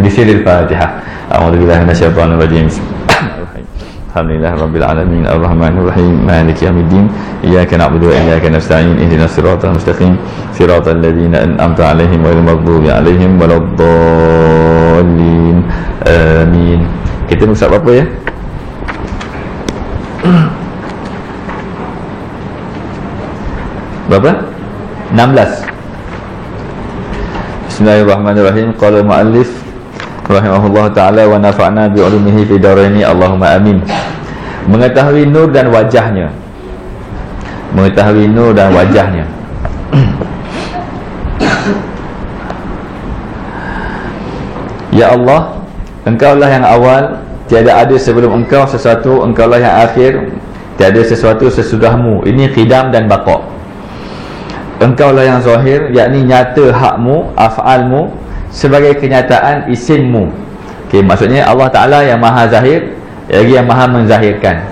Bisiril Fatihah. A'udzubillahi minasyaitonir rajim. Alhamdulillah rabbil alamin arrahmanir rahim maliki yaumiddin iyyaka na'budu wa iyyaka nasta'in ihdinas siratal mustaqim siratal ladzina an'amta 'alaihim ghairil maghdubi 'alaihim waladdallin. Amin. Kita musab apa ya? Berapa? 16. Bismillahirrahmanirrahim. Qala muallif rahimahullah ta'ala wa nafa'na bi ulumihi fi daraini Allahumma amin. Mengetahui nur dan wajahnya. Mengetahui nur dan wajahnya. Ya Allah, Engkaulah yang awal, tiada ada sebelum Engkau sesuatu, Engkaulah yang akhir, tiada sesuatu sesudahmu. Ini qidam dan baqa. Engkaulah yang zahir, yakni nyata hakmu, af'almu sebagai kenyataan isimmu. Okey, maksudnya Allah Ta'ala yang maha zahir, lagi yang maha menzahirkan.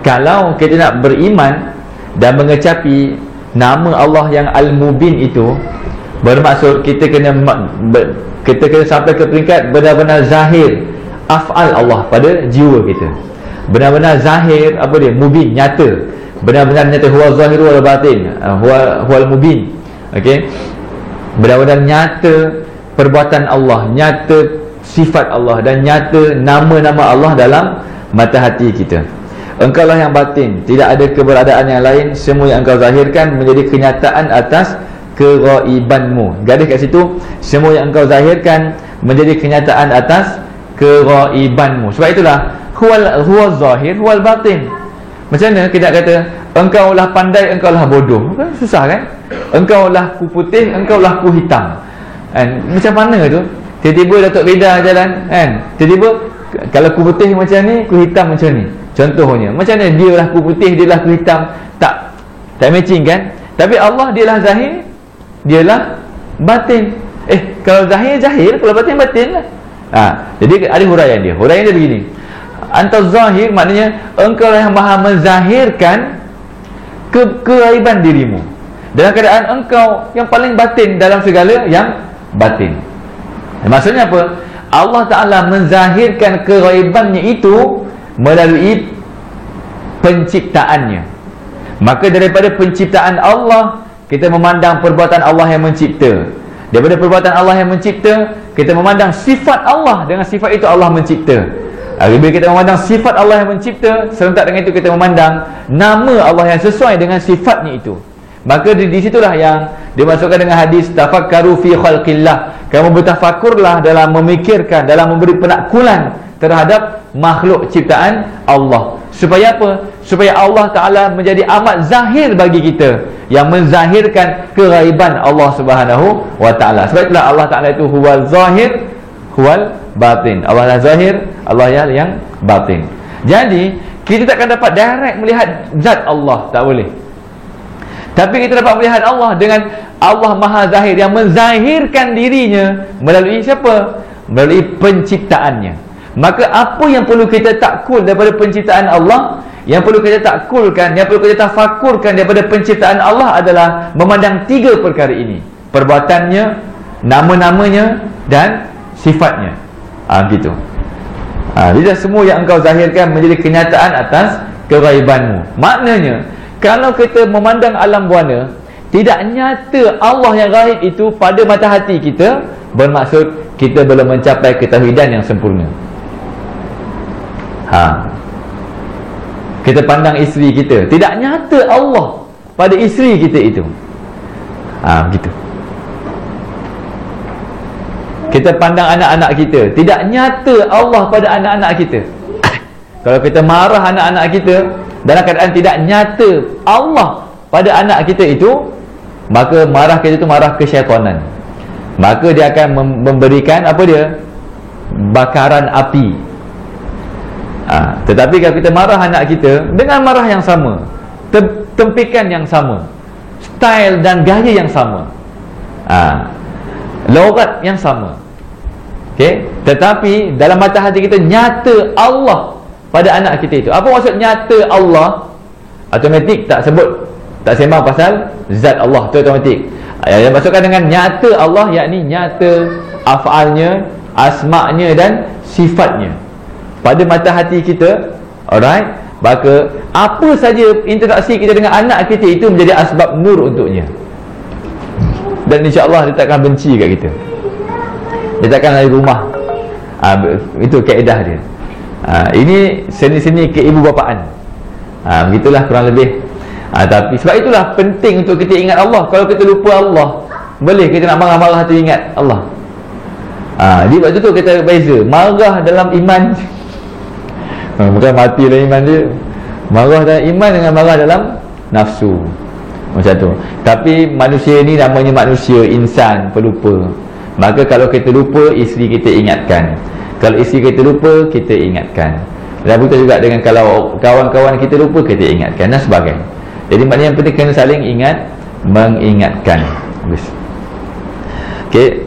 Kalau kita nak beriman dan mengecapi nama Allah yang Al-Mubin itu, bermaksud kita kena sampai ke peringkat benar-benar zahir af'al Allah pada jiwa kita. Benar-benar zahir, apa dia? Mubin, nyata. Benar-benar nyata, huwa zahir wal batin, huwal mubin. Okey, benar-benar nyata perbuatan Allah, nyata sifat Allah dan nyata nama-nama Allah dalam mata hati kita. Engkaulah yang batin, tidak ada keberadaan yang lain, semua yang engkau zahirkan menjadi kenyataan atas keghaibanmu. Garis kat situ, semua yang engkau zahirkan menjadi kenyataan atas keghaibanmu. Sebab itulah huwa zahir huwal batin. Macam mana kita kata engkaulah pandai, engkaulah bodoh? Kan susah kan? Engkaulah ku putih, engkaulah ku hitam. Kan? Macam mana tu? Tiba-tiba Datuk Rida jalan kan? Tiba-tiba kalau ku putih macam ni, ku hitam macam ni. Contohnya, macam mana dia lah ku putih, dia lah ku hitam? Tak matching kan? Tapi Allah dia lah zahir, dia lah batin. Kalau zahir, kalau batin lah. Jadi ada huraian dia. Huraian dia begini. Anta zahir maknanya engkau yang maha menzahirkan keaiban dirimu dalam keadaan engkau yang paling batin dalam segala yang batin. Maksudnya apa? Allah Ta'ala menzahirkan keaibannya itu melalui penciptaannya. Maka daripada penciptaan Allah, kita memandang perbuatan Allah yang mencipta. Daripada perbuatan Allah yang mencipta, kita memandang sifat Allah, dengan sifat itu Allah mencipta. Bila kita memandang sifat Allah yang mencipta, serentak dengan itu kita memandang nama Allah yang sesuai dengan sifatnya itu. Maka di situlah yang dimasukkan dengan hadis tafakkaru fi khalqillah. Kamu bertafakurlah dalam memikirkan, dalam memberi penakkulan terhadap makhluk ciptaan Allah. Supaya apa? Supaya Allah Ta'ala menjadi amat zahir bagi kita, yang menzahirkan keghaiban Allah Subhanahu wa Ta'ala. Sebab itulah Allah Ta'ala itu huwal zahir huwal batin. Allah lah zahir, Allah yang batin. Jadi kita takkan dapat direct melihat zat Allah, tak boleh. Tapi kita dapat melihat Allah dengan Allah Maha Zahir yang menzahirkan dirinya melalui siapa? Melalui penciptaannya. Maka apa yang perlu kita takkul daripada penciptaan Allah, yang perlu kita takkulkan, yang perlu kita tafakurkan daripada penciptaan Allah adalah memandang tiga perkara ini: perbuatannya, nama-namanya dan sifatnya. Gitu. Jadi semua yang engkau zahirkan menjadi kenyataan atas keghaibanmu. Maknanya kalau kita memandang alam buana, tidak nyata Allah yang gaib itu pada mata hati kita, bermaksud kita belum mencapai ketauhidan yang sempurna. Kita pandang isteri kita, tidak nyata Allah pada isteri kita itu. Begitu. Kita pandang anak-anak kita, tidak nyata Allah pada anak-anak kita. Kalau kita marah anak-anak kita dalam keadaan tidak nyata Allah pada anak kita itu, maka marah kita itu marah kesyaitanan. Maka dia akan memberikan apa dia? Bakaran api. Tetapi kalau kita marah anak kita dengan marah yang sama, tempikan yang sama, style dan gaya yang sama, logat yang sama, tetapi dalam mata hati kita nyata Allah pada anak kita itu. Apa maksud nyata Allah? Automatik tak sebut, tak sembang pasal zat Allah, tu automatik. Yang maksudkan dengan nyata Allah, yakni nyata af'alnya, asma'nya dan sifatnya pada mata hati kita. Alright, maka apa saja interaksi kita dengan anak kita itu menjadi asbab nur untuknya, dan insya-Allah dia takkan benci kat kita, dia takkan lari rumah. Itu kaedah dia. Ini seni-seni keibubapaan. Begitulah kurang lebih. Tapi sebab itulah penting untuk kita ingat Allah. Kalau kita lupa Allah, boleh kita nak marah-marah tu ingat Allah. Di waktu tu kita beza marah dalam iman. Bukan mati dalam iman dia. Marah dalam iman dengan marah dalam nafsu, macam tu. Tapi manusia ni namanya manusia, insan, pelupa. Maka kalau kita lupa, isteri kita ingatkan. Kalau isteri kita lupa, kita ingatkan. Dan begitu juga dengan kalau kawan-kawan kita lupa, kita ingatkan, dan sebagainya. Jadi maknanya yang penting kena saling ingat, mengingatkan. Okay.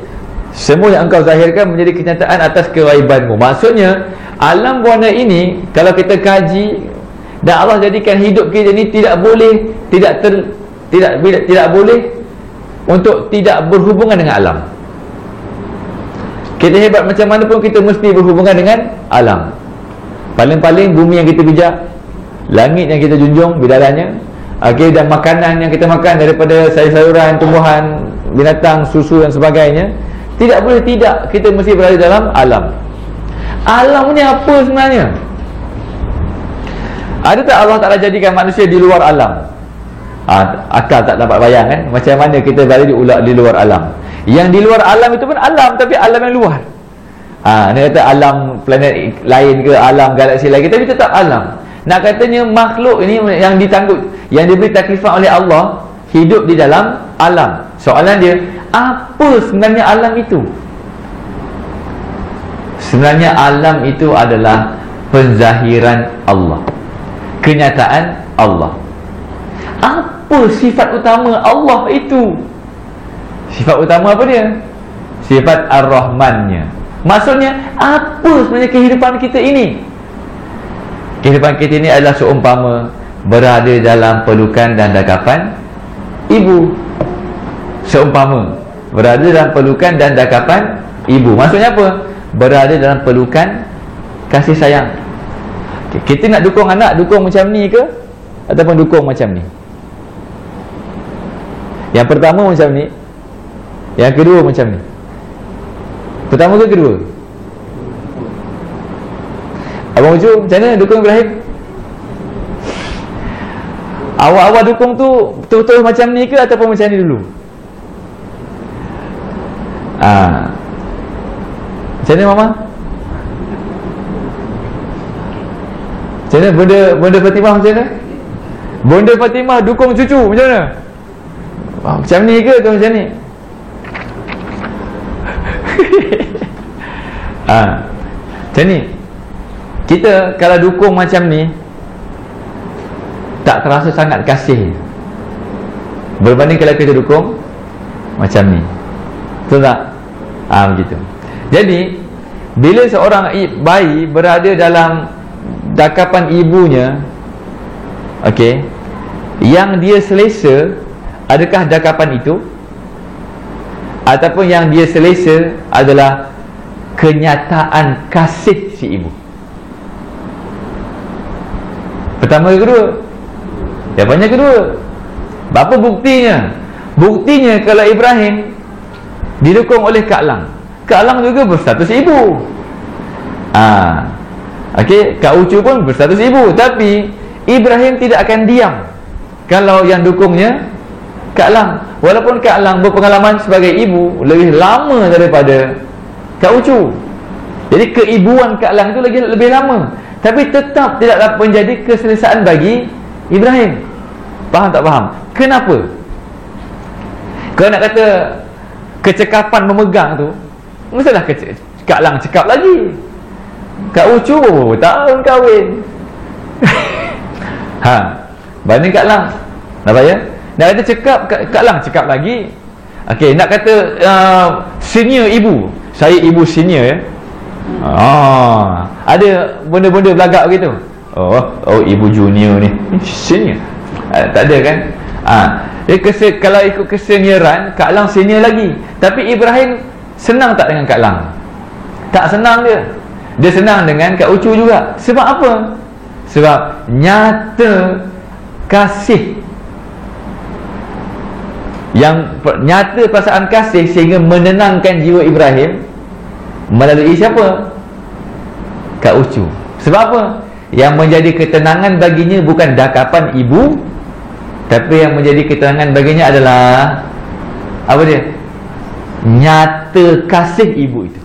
Semua yang engkau zahirkan menjadi kenyataan atas keghaibanmu. Maksudnya alam warna ini kalau kita kaji, dan Allah jadikan hidup kita ni tidak boleh tidak boleh untuk tidak berhubungan dengan alam. Kita hebat macam mana pun kita mesti berhubungan dengan alam. Paling-paling bumi yang kita pijak, langit yang kita junjung bidarannya, dan makanan yang kita makan daripada sayur-sayuran, tumbuhan, binatang, susu dan sebagainya. Tidak boleh tidak, kita mesti berada dalam alam. Alam ni apa sebenarnya? Ada tak Allah Ta'ala jadikan manusia di luar alam? Akal tak dapat bayang kan, macam mana kita berada di luar alam. Yang di luar alam itu pun alam, tapi alam yang luar. Dia kata alam planet lain ke, alam galaksi lain ke, tapi tetap alam. Nak katanya makhluk ini yang ditangguh, yang diberi taklifan oleh Allah, hidup di dalam alam. Soalan dia, apa sebenarnya alam itu? Sebenarnya alam itu adalah penzahiran Allah, kenyataan Allah. Apa sifat utama Allah itu? Sifat utama apa dia? Sifat Ar-Rahmannya. Maksudnya apa sebenarnya kehidupan kita ini? Kehidupan kita ini adalah seumpama berada dalam pelukan dan dakapan ibu. Seumpama berada dalam pelukan dan dakapan ibu. Maksudnya apa? Berada dalam pelukan kasih sayang. Kita nak dukung anak, dukung macam ni ke, ataupun dukung macam ni? Yang pertama macam ni, yang kedua macam ni. Pertama ke kedua? Abang Ucu, macam mana dukung Ibrahim? Awal-awal dukung tu betul-betul macam ni ke, ataupun macam ni dulu? Macam mana Mama? Macam mana Bunda Fatimah, macam mana? Bunda Fatimah dukung cucu macam mana? Macam ni ke atau macam ni? Macam ni. Kita kalau dukung macam ni, tak terasa sangat kasih berbanding kalau kita dukung macam ni. Betul tak? Begitu. Jadi bila seorang bayi berada dalam dakapan ibunya, okey, yang dia selesa, adakah dakapan itu, ataupun yang dia selesa adalah kenyataan kasih si ibu? Pertama ke kedua? Jawapannya kedua. Apa buktinya? Buktinya kalau Ibrahim didukung oleh Kak Lang, Kak Lang juga berstatus ibu. Okey, Kak Ucu pun berstatus ibu. Tapi Ibrahim tidak akan diam kalau yang dukungnya Kak Lang, walaupun Kak Lang berpengalaman sebagai ibu lebih lama daripada Kak Ucu. Jadi keibuan Kak Lang itu lagi lebih lama, tapi tetap tidaklah menjadi keselesaan bagi Ibrahim. Faham tak faham? Kenapa? Kalau nak kata kecekapan memegang tu, mestilah Kak Lang cekap lagi. Kak Ucu berapa tahun kahwin? Banding Kak Lang, nampak ya? Nak kata cekap, Kak Lang cekap lagi. Okey, nak kata senior ibu, saya ibu senior ya. Ada benda-benda belagak begitu. Oh ibu junior ni senior. Tak ada kan? Kalau ikut kesenioran, Kak Lang senior lagi. Tapi Ibrahim senang tak dengan Kak Lang? Tak senang dia. Dia senang dengan Kak Ucu juga. Sebab apa? Sebab nyata kasih, yang nyata perasaan kasih sehingga menenangkan jiwa Ibrahim melalui siapa? Kak Ucu. Sebab apa? Yang menjadi ketenangan baginya bukan dakapan ibu, tapi yang menjadi ketenangan baginya adalah apa dia? Nyata kasih ibu itu.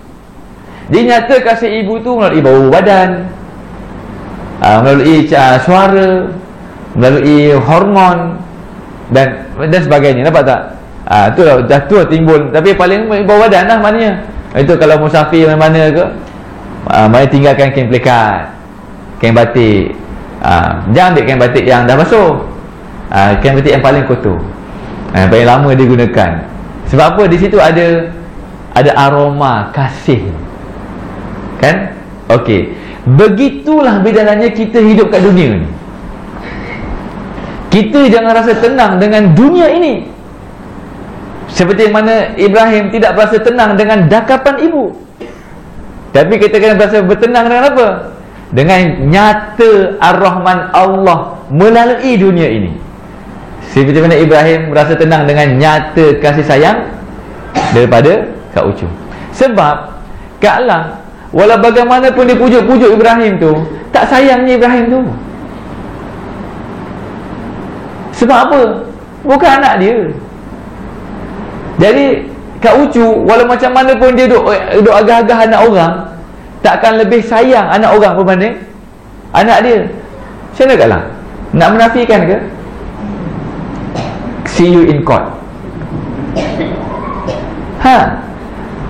Dia nyata kasih ibu tu melalui bau badan, melalui suara, melalui hormon dan sebagainya. Nampak tak? Tu dah tu timbul. Tapi paling bau badan lah maknanya. Itu kalau musafir mana-mana ke, mana tinggalkan kain pelikat, kain batik. Jangan ambil kain batik yang dah basuh. Kain batik yang paling kotor, paling lama digunakan. Sebab apa? Di situ ada aroma kasih. Kan? Okey. Begitulah bedanya kita hidup kat dunia ni. Kita jangan rasa tenang dengan dunia ini, seperti mana Ibrahim tidak berasa tenang dengan dakapan ibu. Tapi kita kena berasa bertenang dengan apa? Dengan nyata Ar-Rahman Allah melalui dunia ini. Seperti mana Ibrahim berasa tenang dengan nyata kasih sayang daripada Kak Ucu. Sebab Kak Lang, walau bagaimanapun dia pujuk-pujuk Ibrahim tu, tak sayangnya Ibrahim tu. Sebab apa? Bukan anak dia. Jadi Kak Ucu, walau macam mana pun dia duk agah-agah anak orang, takkan lebih sayang anak orang berbanding anak dia. Macam mana Kak Lang? Nak menafikan ke? See you in court.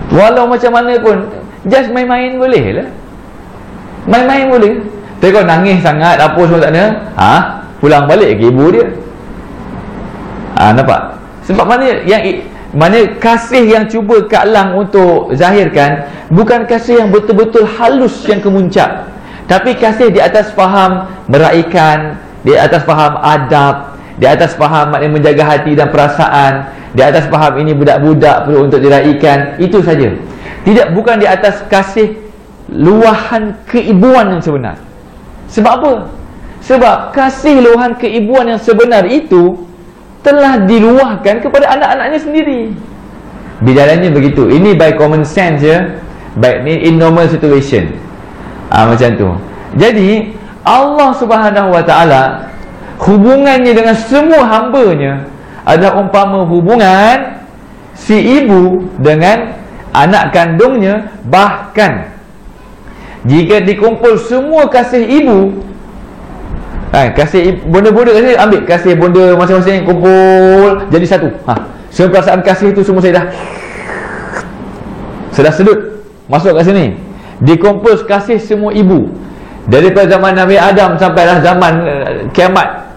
Walau macam mana pun, just main-main boleh lah. Main-main boleh. Tapi kalau nangis sangat, apa semua tak ada, pulang balik ke ibu dia. Nampak? Sebab mana kasih yang cuba Kak Lang untuk zahirkan bukan kasih yang betul-betul halus yang kemuncak, tapi kasih di atas faham meraikan, di atas faham adab, di atas faham maknanya menjaga hati dan perasaan, di atas faham ini budak-budak perlu untuk diraikan. Itu saja. Bukan di atas kasih luahan keibuan yang sebenar. Sebab apa? Sebab kasih luahan keibuan yang sebenar itu telah diluahkan kepada anak-anaknya sendiri. Bicaranya begitu. Ini by common sense ya. Baik ni in normal situation. Macam tu. Jadi Allah Subhanahu Wa Taala hubungannya dengan semua hamba-Nya adalah umpama hubungan si ibu dengan anak kandungnya. Bahkan jika dikumpul semua kasih ibu, kasih bonda-bonda kasih, ambil kasih bonda masing-masing, kumpul jadi satu. Semua perasaan kasih itu semua saya dah sedut masuk kat sini. Dikumpul kasih semua ibu daripada zaman Nabi Adam sampailah zaman kiamat.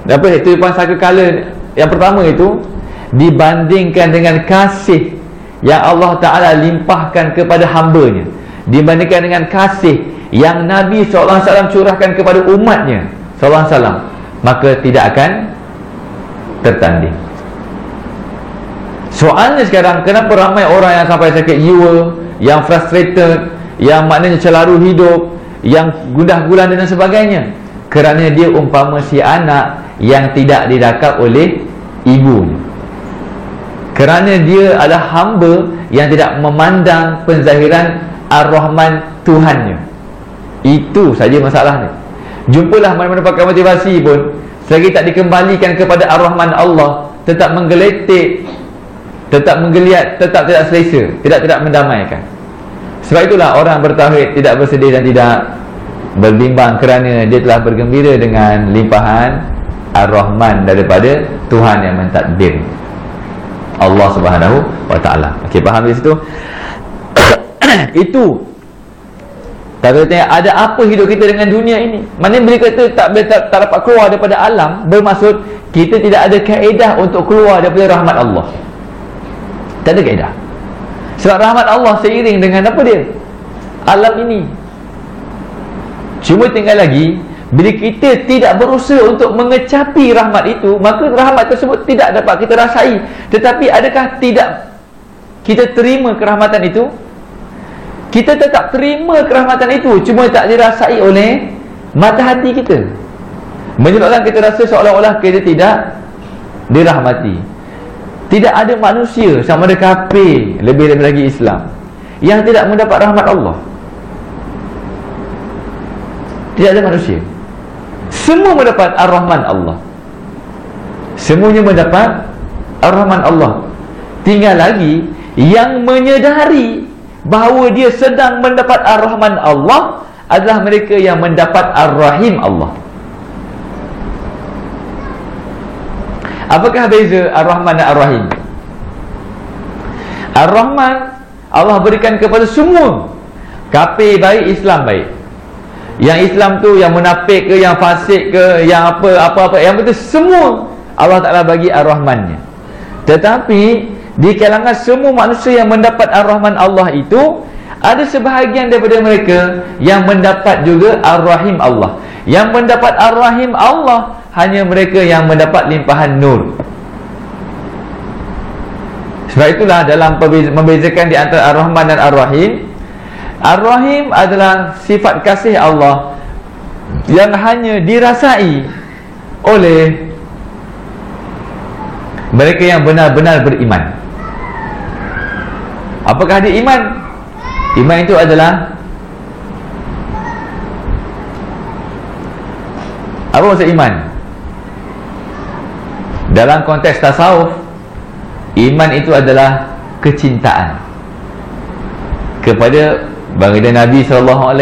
Apa itu sangka kala yang pertama itu dibandingkan dengan kasih yang Allah Ta'ala limpahkan kepada hamba-Nya, dibandingkan dengan kasih yang Nabi SAW curahkan kepada umatnya SAW, maka tidak akan tertanding. Soalnya sekarang, kenapa ramai orang yang sampai sakit jiwa, yang frustrated, yang maknanya celaru hidup, yang gundah gulana dan sebagainya? Kerana dia umpama si anak yang tidak didakap oleh ibunya. Kerana dia adalah hamba yang tidak memandang penzahiran Ar-Rahman Tuhannya. Itu saja masalahnya. Jumpalah mana-mana pakai motivasi pun, selagi tak dikembalikan kepada Ar-Rahman Allah, tetap menggeletik, tetap menggeliat, tetap tidak selesa, tidak mendamaikan. Sebab itulah orang bertauhid tidak bersedih dan tidak berbimbang, kerana dia telah bergembira dengan limpahan Ar-Rahman daripada Tuhan yang mentadbir, Allah Subhanahu Wa Ta'ala. Okey, faham di situ? Itu tak kata ada apa hidup kita dengan dunia ini. Maknanya bila kata tak dapat keluar daripada alam, bermaksud kita tidak ada kaedah untuk keluar daripada rahmat Allah. Tak ada kaedah. Sebab rahmat Allah seiring dengan apa dia? Alam ini. Cuma tinggal lagi, bila kita tidak berusaha untuk mengecapi rahmat itu, maka rahmat tersebut tidak dapat kita rasai. Tetapi adakah tidak kita terima kerahmatan itu? kita tetap terima kerahmatan itu, cuma tak dirasai oleh mata hati kita, menyebabkan kita rasa seolah-olah kita tidak dirahmati. Tidak ada manusia sama ada kafir, lebih-lebih lagi Islam, yang tidak mendapat rahmat Allah. Tidak ada manusia. Semua mendapat Ar-Rahman Allah. Semuanya mendapat Ar-Rahman Allah. Tinggal lagi yang menyedari bahawa dia sedang mendapat Ar-Rahman Allah adalah mereka yang mendapat Ar-Rahim Allah. Apakah beza Ar-Rahman dan Ar-Rahim? Ar-Rahman Allah berikan kepada semua, kafir baik, Islam baik. Yang Islam tu, yang munafik ke, yang fasik ke, yang apa-apa, yang betul, semua Allah Ta'ala bagi Ar-Rahmannya. Tetapi di kalangan semua manusia yang mendapat Ar-Rahman Allah itu, ada sebahagian daripada mereka yang mendapat juga Ar-Rahim Allah. Yang mendapat Ar-Rahim Allah hanya mereka yang mendapat limpahan nur. Sebab itulah dalam membezakan di antara Ar-Rahman dan Ar-Rahim, Ar-Rahim adalah sifat kasih Allah yang hanya dirasai oleh mereka yang benar-benar beriman. Apakah dia iman? Iman itu adalah, apa maksud iman? Dalam konteks tasawuf, iman itu adalah kecintaan kepada baginda Nabi SAW,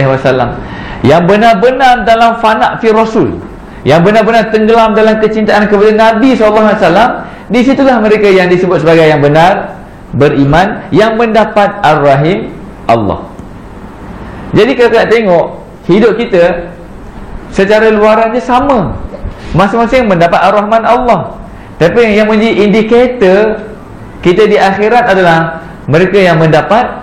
yang benar-benar dalam fana fi Rasul, yang benar-benar tenggelam dalam kecintaan kepada Nabi SAW. Di situlah mereka yang disebut sebagai yang benar beriman, yang mendapat Ar-Rahim Allah. Jadi kalau kita tengok hidup kita secara luarannya sama, masing-masing mendapat Ar-Rahman Allah. Tapi yang menjadi indikator kita di akhirat adalah mereka yang mendapat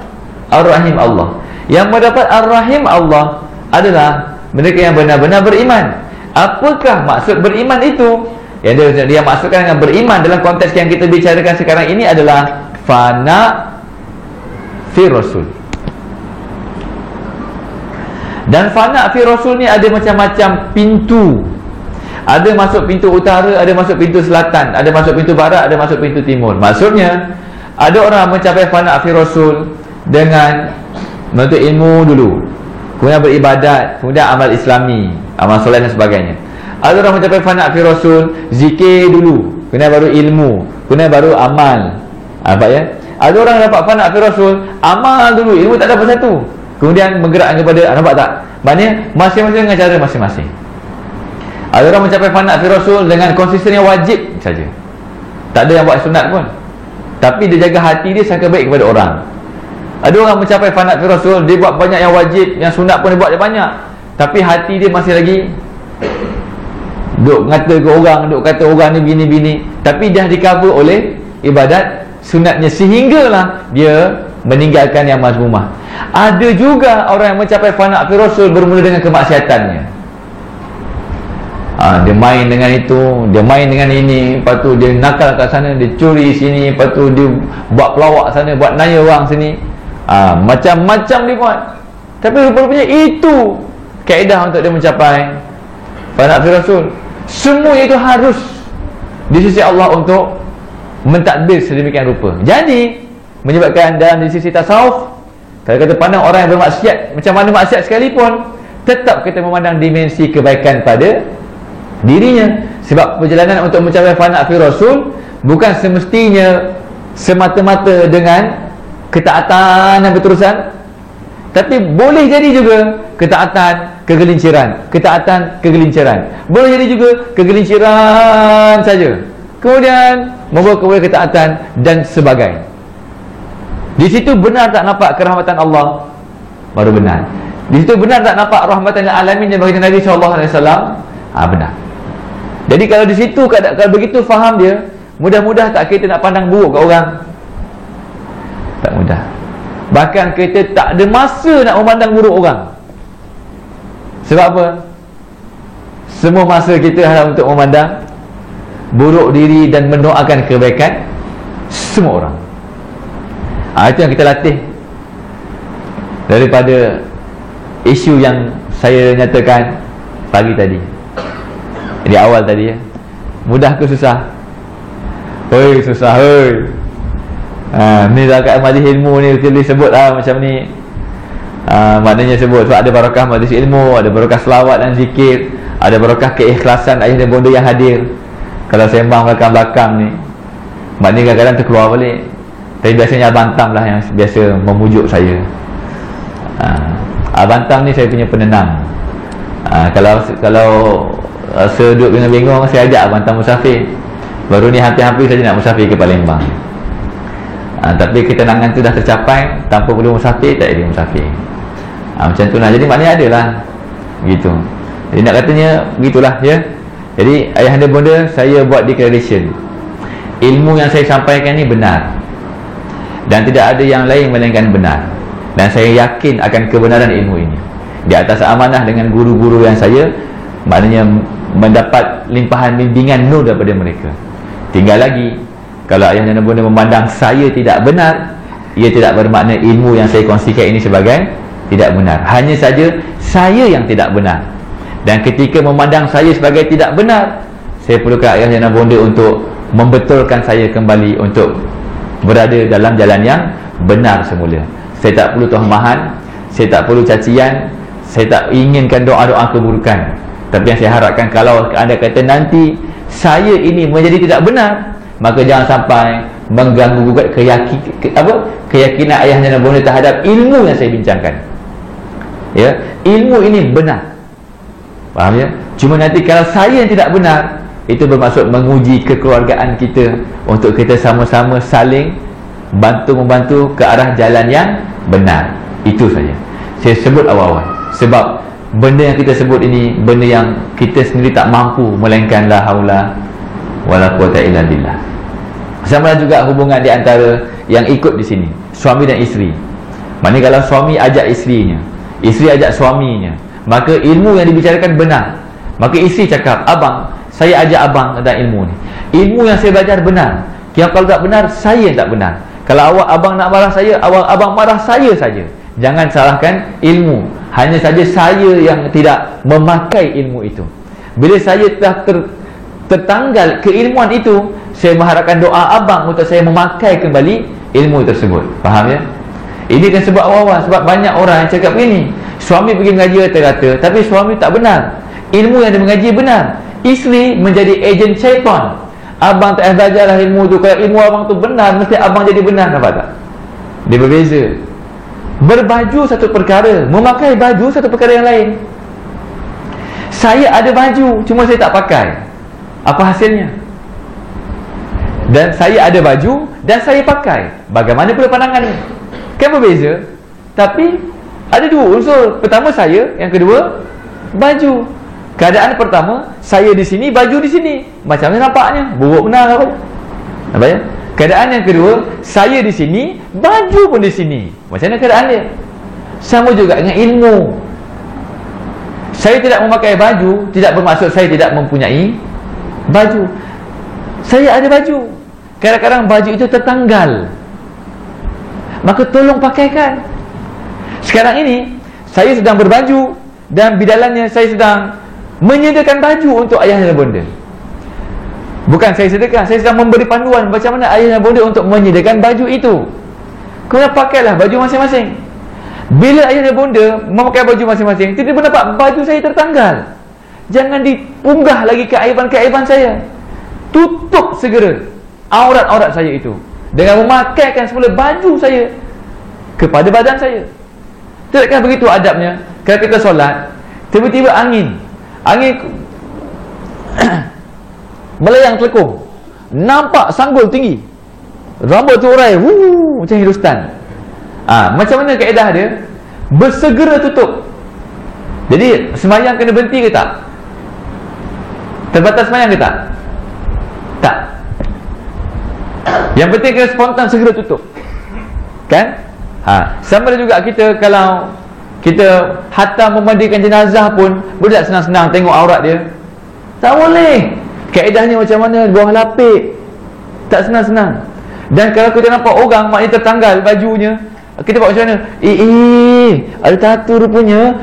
Ar-Rahim Allah. Yang mendapat Ar-Rahim Allah adalah mereka yang benar-benar beriman. Apakah maksud beriman itu? Yang dia maksudkan dengan beriman dalam konteks yang kita bicarakan sekarang ini adalah fana fi Rasul. Dan fana fi Rasul ni ada macam-macam pintu. Ada masuk pintu utara, ada masuk pintu selatan, ada masuk pintu barat, ada masuk pintu timur. Maksudnya ada orang mencapai fana fi Rasul dengan menuntut ilmu dulu, kemudian beribadat, kemudian amal islami, amal solat dan sebagainya. Ada orang mencapai fana fi Rasul, zikir dulu, kemudian baru ilmu, kemudian baru amal. Apa ya? Ada orang dapat fana fi Rasul, amal dulu, ilmu tak dapat satu, kemudian bergerak kepada, nampak tak? Maknanya masing-masing dengan cara masing-masing. Ada orang mencapai fana fi Rasul dengan konsisten yang wajib saja, tak ada yang buat sunat pun, tapi dia jaga hati dia sangka baik kepada orang. Ada orang mencapai fana fi Rasul, dia buat banyak yang wajib, yang sunat pun dia buat banyak, tapi hati dia masih lagi duk kata ke orang, duk kata orang ni bini-bini, tapi dah di cover oleh ibadat sunatnya, sehinggalah dia meninggalkan yang mazmumah. Ada juga orang yang mencapai fana fi Rasul bermula dengan kemaksiatannya. Dia main dengan itu, dia main dengan ini, lepas tu dia nakal kat sana, dia curi sini, lepas tu dia buat pelawak sana, buat naya orang sini, macam-macam dia buat. Tapi rupanya itu kaedah untuk dia mencapai fana fi Rasul. Semua itu harus di sisi Allah untuk mentadbir sedemikian rupa. Jadi menyebabkan dalam di sisi tasawuf, kalau kita pandang orang yang bermaksiat, macam mana maksiat sekalipun, tetap kita memandang dimensi kebaikan pada dirinya. Sebab perjalanan untuk mencapai fana fi Rasul bukan semestinya semata-mata dengan ketaatan dan berterusan, tapi boleh jadi juga ketaatan kegelinciran, ketaatan kegelinciran, boleh jadi juga kegelinciran saja, kemudian membawa kepada ketaatan dan sebagainya. Di situ benar tak nampak kerahmatan Allah? Baru benar. Di situ benar tak nampak rahmatan lil alamin yang bagi Nabi SAW? Benar. Jadi kalau di situ, kalau begitu faham dia, mudah-mudah tak kita nak pandang buruk kat orang? Tak mudah. Bahkan kita tak ada masa nak memandang buruk orang. Sebab apa? Semua masa kita adalah untuk memandang buruk diri dan mendoakan kebaikan semua orang. Itu yang kita latih. daripada isu yang saya nyatakan pagi tadi, di awal tadi ya. Mudah ke susah? Hoi, susah hoi. Ni dah kat majlis ilmu ni kita sebut lah macam ni. Maknanya sebut sebab ada barakah majlis ilmu, ada barakah selawat dan zikir, ada barakah keikhlasan ayah dan bonda yang hadir. Kalau sembang belakang-belakang ni, maknanya kadang-kadang terkeluar balik. Tapi biasanya Abang Tam lah yang biasa memujuk saya. Abang Tam ni saya punya penenang. Kalau saya duduk bingung-bingung, saya ajak Abang Tam musafir. Baru ni hampir-hampir saja nak musafir ke Palembang. Tapi ketenangan tu dah tercapai, tanpa perlu musafir, tak ada musafir. Macam tu lah. Jadi maknanya ada lah gitu. Jadi nak katanya begitulah ya. Jadi ayahanda bonda, saya buat declaration, ilmu yang saya sampaikan ni benar dan tidak ada yang lain melainkan benar, dan saya yakin akan kebenaran ilmu ini di atas amanah dengan guru-guru yang saya maknanya mendapat limpahan bimbingan nur daripada mereka. Tinggal lagi, kalau ayah dan bonda memandang saya tidak benar, ia tidak bermakna ilmu yang saya kongsikan ini sebagai tidak benar. Hanya saja saya yang tidak benar. Dan ketika memandang saya sebagai tidak benar, saya perlukan ayah dan bonda untuk membetulkan saya kembali untuk berada dalam jalan yang benar semula. Saya tak perlu tohmahan, saya tak perlu cacian, saya tak inginkan doa-doa keburukan. Tapi yang saya harapkan, kalau anda kata nanti saya ini menjadi tidak benar, maka jangan sampai mengganggu gugat keyakinan ayah dan bonda terhadap ilmu yang saya bincangkan. Ya, ilmu ini benar. Faham ya? Cuma nanti kalau saya yang tidak benar, itu bermaksud menguji kekeluargaan kita untuk kita sama-sama saling bantu-membantu ke arah jalan yang benar. Itu saja saya sebut awal-awal. Sebab benda yang kita sebut ini benda yang kita sendiri tak mampu, melainkan la haula wala quwata illa billah. Sama juga hubungan di antara yang ikut di sini, suami dan isteri. Maknanya kalau suami ajak isterinya, isteri ajak suaminya, maka ilmu yang dibicarakan benar. Maka isteri cakap, abang, saya ajak abang tentang ilmu ni, ilmu yang saya belajar benar. Kalau tak benar, saya yang tak benar. Kalau abang nak marah saya, abang marah saya saja. Jangan salahkan ilmu. Hanya saja saya yang tidak memakai ilmu itu. Bila saya telah tertanggal keilmuan itu, saya mengharapkan doa abang untuk saya memakai kembali ilmu tersebut. Faham ya? Ini kan sebab awal-awal. Sebab banyak orang yang cakap begini, suami pergi mengaji rata-rata, tapi suami tak benar. Ilmu yang dia mengaji benar. Isteri menjadi ejen syaitan. Abang tak belajarlah ilmu tu. Kalau ilmu abang tu benar, mesti abang jadi benar. Nampak tak? Dia berbeza. Berbaju satu perkara, memakai baju satu perkara yang lain. Saya ada baju, cuma saya tak pakai. Apa hasilnya? Dan saya ada baju dan saya pakai. Bagaimana pula pandangannya? Kan berbeza. Tapi ada dua unsur. Pertama saya, yang kedua baju. Keadaan pertama, saya di sini, baju di sini. Macam mana nampaknya? Buruk benar apa? Nampak ya? Keadaan yang kedua, saya di sini, baju pun di sini. Macam mana keadaan dia? Sama juga dengan ilmu. Saya tidak memakai baju tidak bermaksud saya tidak mempunyai baju. Saya ada baju. Kadang-kadang baju itu tertanggal, maka tolong pakaikan. Sekarang ini saya sedang berbaju, dan bidalannya saya sedang menyediakan baju untuk ayah dan bonda. Bukan saya sediakan, saya sedang memberi panduan macam mana ayah dan bonda untuk menyediakan baju itu. Kena pakailah baju masing-masing. Bila ayah dan bonda memakai baju masing-masing, tiba-tiba nampak baju saya tertanggal, jangan diunggah lagi keaiban-keaiban saya. Tutup segera aurat-aurat saya itu dengan memakaikan semula baju saya kepada badan saya. Tidakkah begitu adabnya? Kalau kita solat, tiba-tiba angin melayang telekung, nampak sanggul tinggi, rambut terurai, macam Hindustan. Macam mana kaedah dia? Bersegera tutup. Jadi sembahyang kena berhenti ke tak? Terbatas sembahyang ke tak? Tak. Yang penting kena spontan segera tutup. Kan? Sama juga kita kalau kita hatta memandikan jenazah pun, boleh tak senang-senang tengok aurat dia? Tak boleh. Kaedahnya macam mana? Bawah lapik. Tak senang-senang. Dan kalau kita nampak orang maknanya tertanggal bajunya, Kita buat macam mana? Ada tattoo rupanya.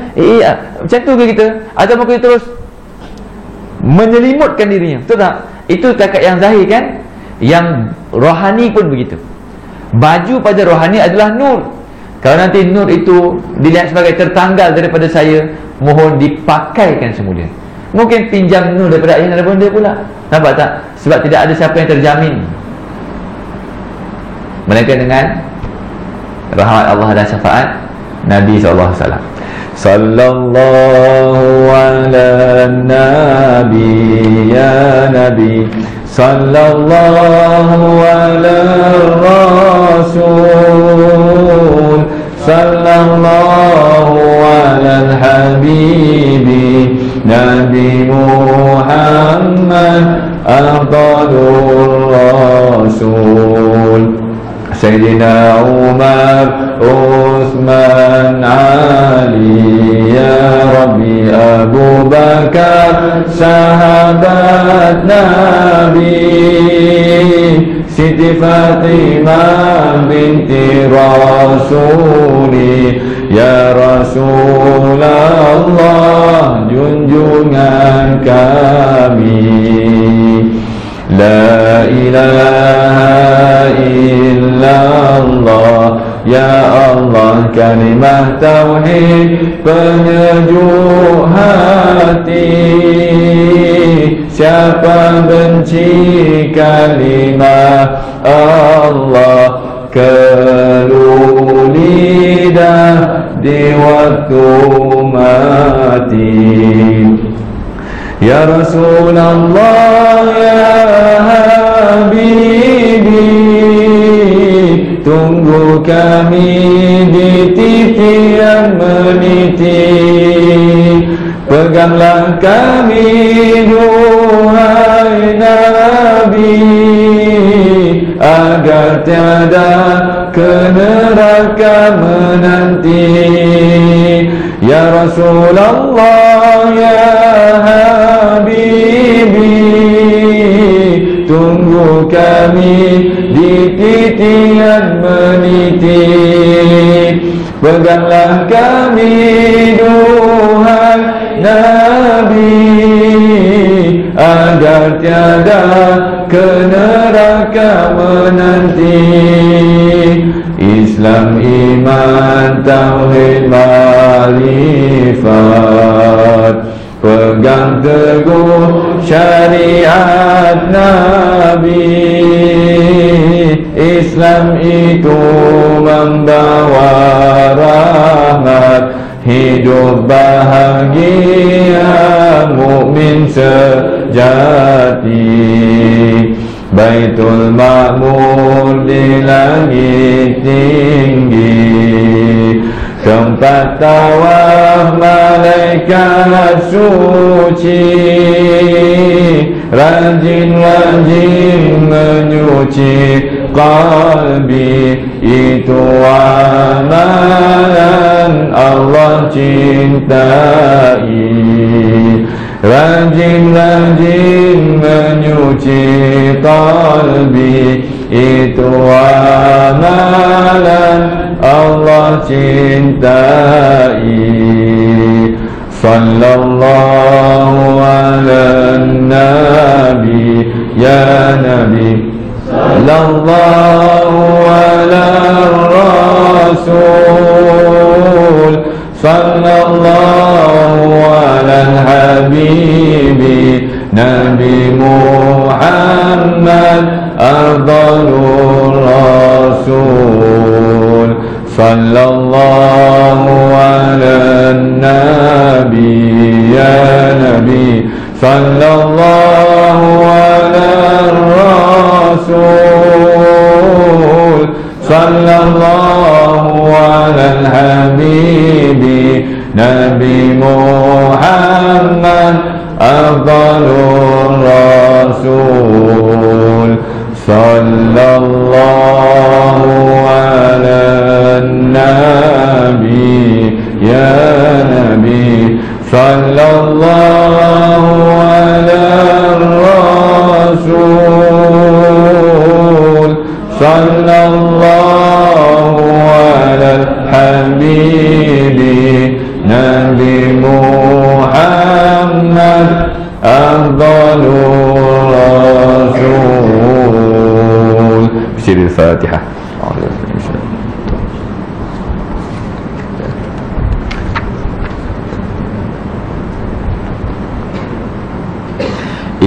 Macam tu ke kita? Atau kita terus menyelimutkan dirinya? Betul tak? Itu takat yang zahir kan? Yang rohani pun begitu. Baju pada rohani adalah nur. Kalau nanti nur itu dilihat sebagai tertanggal daripada saya, mohon dipakaikan semula. Mungkin pinjam nur daripada ayah dan bunda pula. Nampak tak? Sebab tidak ada siapa yang terjamin, melainkan dengan rahmat Allah dan syafaat Nabi SAW. Sallallahu ala nabi ya nabi, sallallahu ala rasul, sallallahu ala habibi Nabi Muhammad afdalur rasul. Sayyidina Umar, Uthman, Ali, ya Rabbi, Abu Bakar, sahabat Nabi, Siti Fatimah binti Rasuli, ya Rasulullah, junjungan kami. La ilaha illallah, ya Allah, kalimah tauhid penyejuk hati. Siapa benci kalimah Allah, keluh lidah di waktu mati. Ya Rasulullah, ya Habibi, tunggu kami di titik yang meniti. Peganglah kami, duhai Nabi, agar tiada ke neraka menanti. Ya Rasulullah, ya Habibi, tunggu kami di titik yang meniti. Peganglah kami, duhai Nabi, agar tiada ke neraka menanti. Islam, iman, tauhid, ma'rifat, pegang teguh syariat Nabi. Islam itu membawa rahmat, hidup bahagia mukmin sejati. Baitul Ma'mur di langit tinggi, tempat tawaf malaikat suci. Rajin-rajin menyuci qalbi, itu amalan Allah cintai. Rajin-rajin menyuci qalbi, itu amalan Allah cintai. Sallallahu ala nabi ya nabi, sallallahu ala rasul, sallallahu ala habibi Nabi Muhammad afdalur rasul. Sallallahu ala nabi ya nabi, sallallahu ala rasul, sallallahu ala habibi Nabi Muhammad afdalur rasul. Sallallahu ala nabi ya nabi, sallallahu ala rasul, sallallahu ala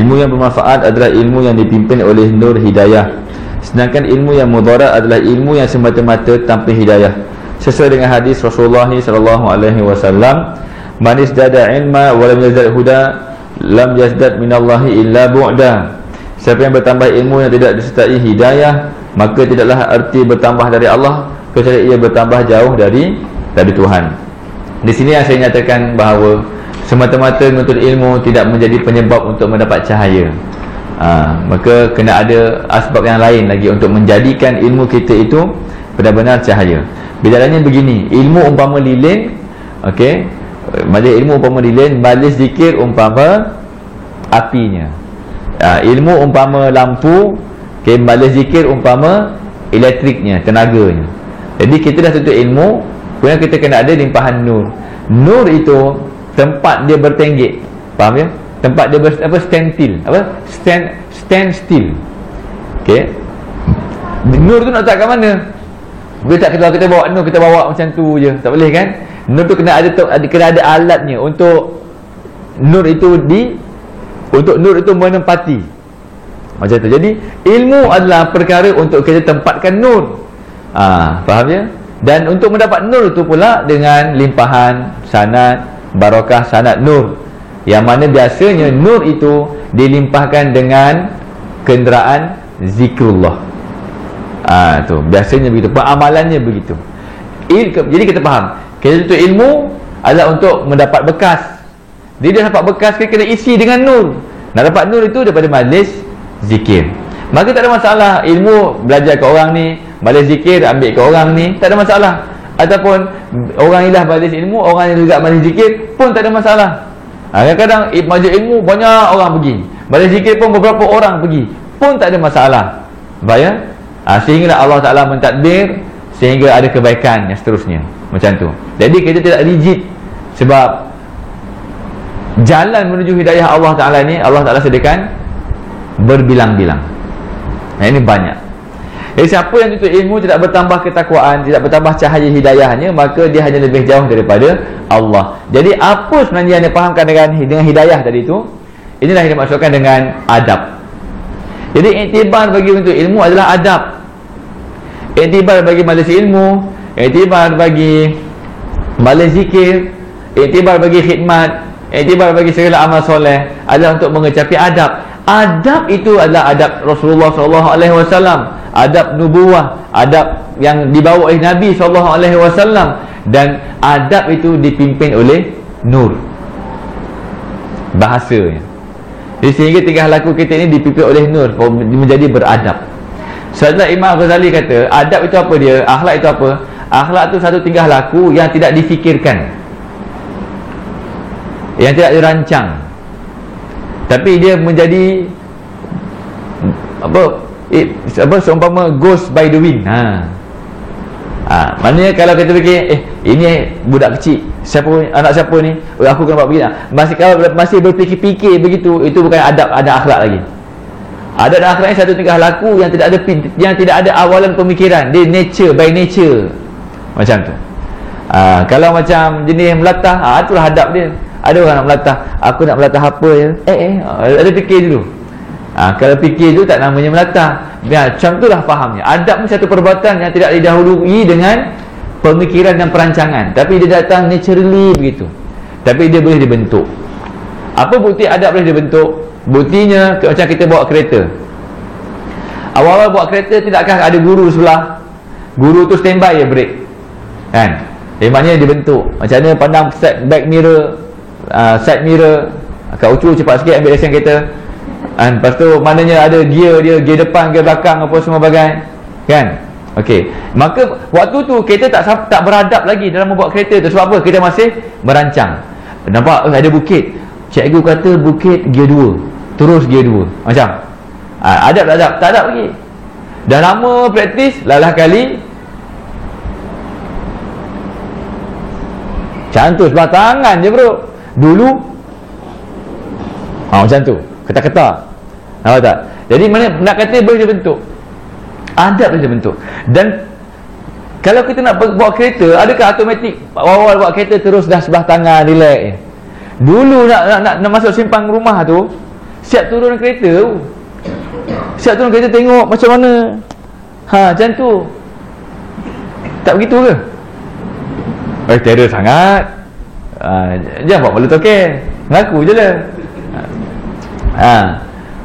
Ilmu yang bermanfaat adalah ilmu yang dipimpin oleh nur hidayah, sedangkan ilmu yang mudarat adalah ilmu yang semata-mata tanpa hidayah. Sesuai dengan hadis Rasulullah SAW, man izdada ilma wa lam yazdad huda lam yazdad minallahi illa bu'da. Siapa yang bertambah ilmu yang tidak disertai hidayah, maka tidaklah arti bertambah dari Allah kecuali ia bertambah jauh dari Tuhan. Di sini yang saya nyatakan bahawa semata-mata menuntut ilmu tidak menjadi penyebab untuk mendapat cahaya. Maka kena ada asbab yang lain lagi untuk menjadikan ilmu kita itu benar-benar cahaya. Bedanya begini, ilmu umpama lilin, okey, majlis ilmu umpama lilin, majlis zikir umpama apinya. Ilmu umpama lampu, okey, majlis zikir umpama elektriknya, tenaganya. Jadi kita dah tuntut ilmu, kemudian kita kena ada limpahan nur. Nur itu tempat dia bertenggek, faham ya? Tempat dia stand still. Okey. Nur tu nak letak kat mana? Boleh tak kita bawa nur, kita bawa macam tu je, tak boleh kan? Nur tu kena ada alatnya untuk nur itu menempati. Macam tu. Jadi ilmu adalah perkara untuk kita tempatkan nur. Faham ya? Dan untuk mendapat nur itu pula dengan limpahan sanad, barakah sanad nur, yang mana biasanya nur itu dilimpahkan dengan kenderaan zikrullah. Tu biasanya begitu, amalannya begitu. Jadi kita faham, kita tuntut ilmu adalah untuk mendapat bekas. Jadi dia dapat bekas, kita kena isi dengan nur. Nak dapat nur itu daripada majlis zikir. Maka tak ada masalah ilmu belajar ke orang ni, majlis zikir ambil ke orang ni, tak ada masalah. Ataupun orang ni dah majlis ilmu, orang ni juga majlis zikir pun tak ada masalah. Kadang-kadang majlis ilmu banyak orang pergi, majlis zikir pun beberapa orang pergi, pun tak ada masalah. Bayar? Sehinggalah Allah Ta'ala mentadbir sehingga ada kebaikan yang seterusnya. Macam tu. Jadi kita tidak rigid, sebab jalan menuju hidayah Allah Ta'ala ni Allah Ta'ala sediakan berbilang-bilang. Ini banyak. Jadi siapa yang tuntut ilmu tidak bertambah ketakwaan, tidak bertambah cahaya hidayahnya, maka dia hanya lebih jauh daripada Allah. Jadi apa sebenarnya yang dipahamkan dengan hidayah tadi itu? Inilah yang dimaksudkan dengan adab. Jadi iktibar bagi untuk ilmu adalah adab. Iktibar bagi majlis ilmu, iktibar bagi majlis zikir, iktibar bagi khidmat, iktibar bagi segala amal soleh adalah untuk mengecapi adab. Adab itu adalah adab Rasulullah SAW, adab nubuwah, adab yang dibawa oleh Nabi SAW, dan adab itu dipimpin oleh nur bahasanya. Jadi sehingga tingkah laku kita ini dipimpin oleh nur, menjadi beradab. Sebab Imam Ghazali kata, adab itu apa dia? Akhlak itu apa? Akhlak itu satu tingkah laku yang tidak difikirkan, yang tidak dirancang, tapi dia menjadi seumpama ghost by the wind. Maknanya kalau kita fikir, ini budak kecil, anak siapa ni, aku kena buat begini. Masih berfikir-fikir begitu, itu bukan adab, ada akhlak lagi. Adab dan akhlak ni satu tingkah laku yang tidak ada awalan pemikiran. Dia nature, by nature. Macam tu. Kalau macam jenis melatah, itulah adab dia. Ada orang nak melatah, aku nak melatah apa ya? Ada fikir dulu. Kalau fikir dulu tak namanya melatah. Macam itulah fahamnya. Adab ni satu perbuatan yang tidak didahului dengan pemikiran dan perancangan, tapi dia datang naturally begitu. Tapi dia boleh dibentuk. Apa bukti adab boleh dibentuk? Buktinya macam kita bawa kereta. Awal-awal bawa kereta, tidakkah ada guru sebelah? Guru tu standby je brake, kan? Maknanya dibentuk. Macam mana pandang back mirror, side mirror, kat ucu cepat sikit ambil lesen kereta. Lepas tu maknanya ada gear dia, gear depan, gear belakang, apa semua bagai, kan? Okey. Maka waktu tu kita tak beradab lagi dalam membawa kereta tu. Sebab apa? Kita masih merancang. Nampak ada bukit, cikgu kata bukit gear 2, terus gear 2. Macam adab tak adab? Tak adab lagi. Dah lama praktis, lalah kali cantus sebelah tangan je bro. Dulu macam tu, ketak-ketak. Nampak tak? Jadi mana nak kata boleh dibentuk, adab boleh dibentuk. Dan kalau kita nak bawa kereta, adakah automatik awal-awal bawa kereta terus dah sebelah tangan relax? Dulu nak masuk simpang rumah tu, siap turun kereta, siap turun kereta tengok macam mana. Macam tu. Tak begitu ke? Terror sangat. Jangan buat malu tokek. Ngaku je lah.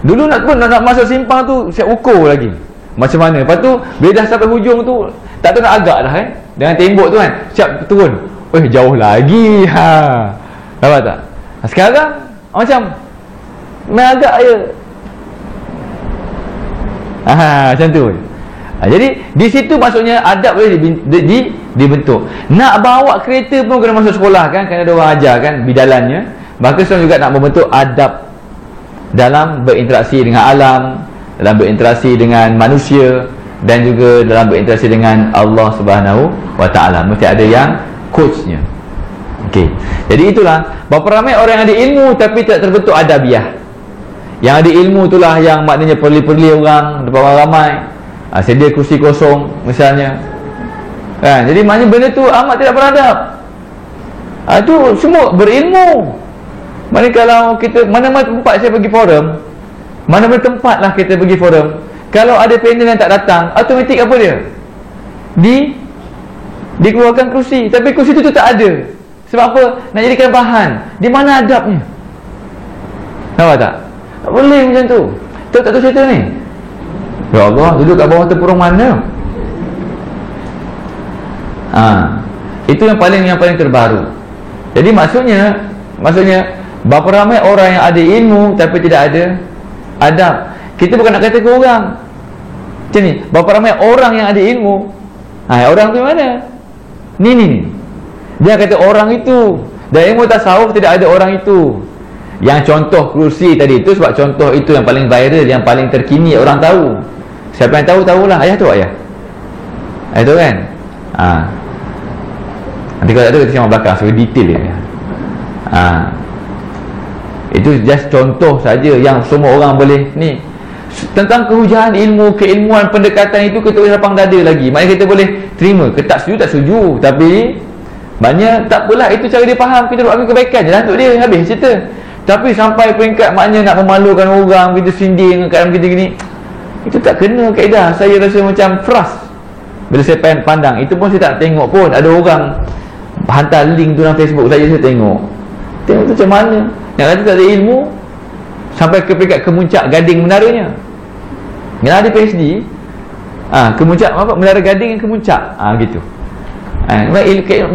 Dulu nak masuk simpang tu siap ukur lagi macam mana. Lepas tu bila dah sampai hujung tu tak tahu nak agak dah dengan tembok tu kan, siap turun. Jauh lagi. Nampak tak? Sekarang macam main agak je. Macam tu. Jadi di situ maksudnya adab boleh dibentuk. Nak bawa kereta pun kena masuk sekolah kan, kena ada orang ajar kan bidalannya. Maka seorang juga nak membentuk adab dalam berinteraksi dengan alam, dalam berinteraksi dengan manusia, dan juga dalam berinteraksi dengan Allah Subhanahu wa ta'ala. Mesti ada yang coachnya. Okey. Jadi itulah berapa ramai orang yang ada ilmu tapi tak terbentuk adabiah. Yang ada ilmu itulah yang maknanya perli-perli orang depan orang ramai, sedia kursi kosong misalnya kan. Jadi maknanya benda tu amat tidak beradab. Itu semua berilmu. Maknanya kalau kita mana-mana tempat saya pergi forum, mana-mana tempat lah kita pergi forum, kalau ada panel yang tak datang, automatik apa dia? Dikeluarkan kerusi. Tapi kerusi tu tak ada. Sebab apa? Nak jadikan bahan. Di mana adabnya? Nampak tak? Tak boleh macam tu. Tak tahu cerita ni. Ya Allah, duduk kat bawah tempurung mana? Itu yang paling terbaru. Jadi maksudnya berapa ramai orang yang ada ilmu tapi tidak ada adab. Kita bukan nak kata ke orang macam ni. Berapa ramai orang yang ada ilmu, orang tu mana? Ni dia kata orang itu. Dan ilmu tasawuf tidak ada orang itu. Yang contoh kerusi tadi itu sebab contoh itu yang paling viral, yang paling terkini, orang tahu. Siapa yang tahu, tahulah. Ayah tu ayah tu kan. Nanti kalau tak tahu kita sama belakang sebagai detail dia. Itu just contoh saja yang semua orang boleh ni. Tentang kehujahan ilmu, keilmuan, pendekatan itu kita boleh lapang dada lagi. Maknanya kita boleh terima. Kita tak setuju. Tapi maknanya tak apalah, itu cara dia faham. Kita ambil kebaikan je lah untuk dia. Habis cerita. Tapi sampai peringkat maknanya nak memalukan orang, kita sinding keadaan kita gini, itu tak kena kaedah. Saya rasa macam frust bila saya pandang. Itu pun saya tak tengok pun. Ada orang hantar link tu dalam Facebook saya tengok tu macam mana. Yang kata tak ada ilmu sampai ke peringkat kemuncak gading menaranya. Yang ada PhD kemuncak apa, menara gading yang kemuncak gitu.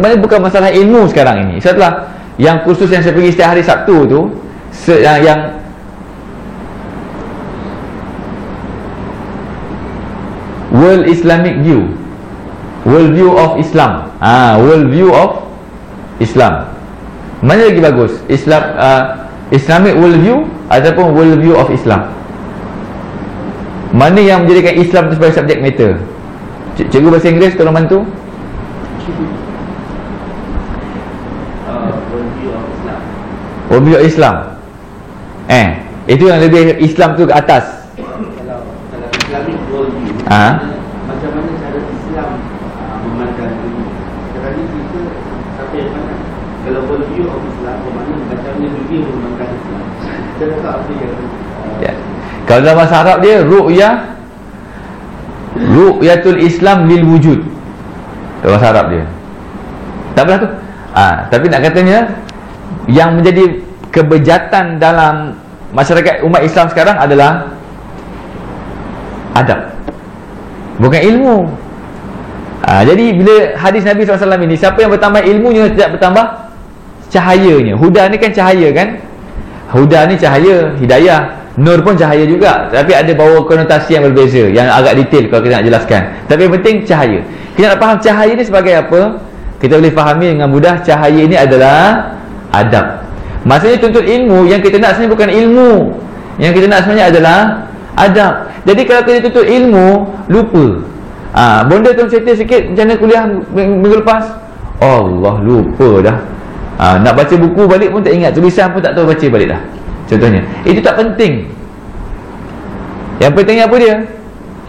Mana bukan masalah ilmu sekarang ini. Setelah yang kursus yang saya pergi setiap hari Sabtu tu, yang World Islamic View, World View of Islam, World View of Islam, mana lagi bagus? Islamic World View ataupun World View of Islam? Mana yang menjadikan Islam itu sebagai subjek matter? Cikgu bahasa Inggeris tolong bantu. World View of Islam. Itu yang lebih Islam tu ke atas. Kalau Islamic World View, macam mana cara Islam memandang dunia? Sekarang ni kita sampai mana? Kalau World View of Islam, bermakna macam mana dunia memandang Islam? Kita rasa apa yang kalau dalam bahasa Arab dia ru'yatul Islam lil wujud. Dalam bahasa Arab dia tak belah tu. Tapi nak katanya yang menjadi kebejatan dalam masyarakat umat Islam sekarang adalah adab, bukan ilmu. Jadi bila hadis Nabi SAW ini, siapa yang bertambah ilmunya tidak bertambah cahayanya. Huda ni kan cahaya kan. Huda ni cahaya, hidayah. Nur pun cahaya juga, tapi ada bawa konotasi yang berbeza, yang agak detail kalau kita nak jelaskan. Tapi yang penting cahaya. Kita nak faham cahaya ni sebagai apa, kita boleh fahami dengan mudah. Cahaya ini adalah adab. Maksudnya tuntut ilmu, yang kita nak sebenarnya bukan ilmu. Yang kita nak sebenarnya adalah adab. Jadi kalau kita tuntut ilmu, lupa. Bonda tu cerita sikit macam mana kuliah minggu lepas, Allah lupa dah. Nak baca buku balik pun tak ingat, tulisan pun tak tahu baca balik dah. Contohnya, itu tak penting. Yang penting apa dia?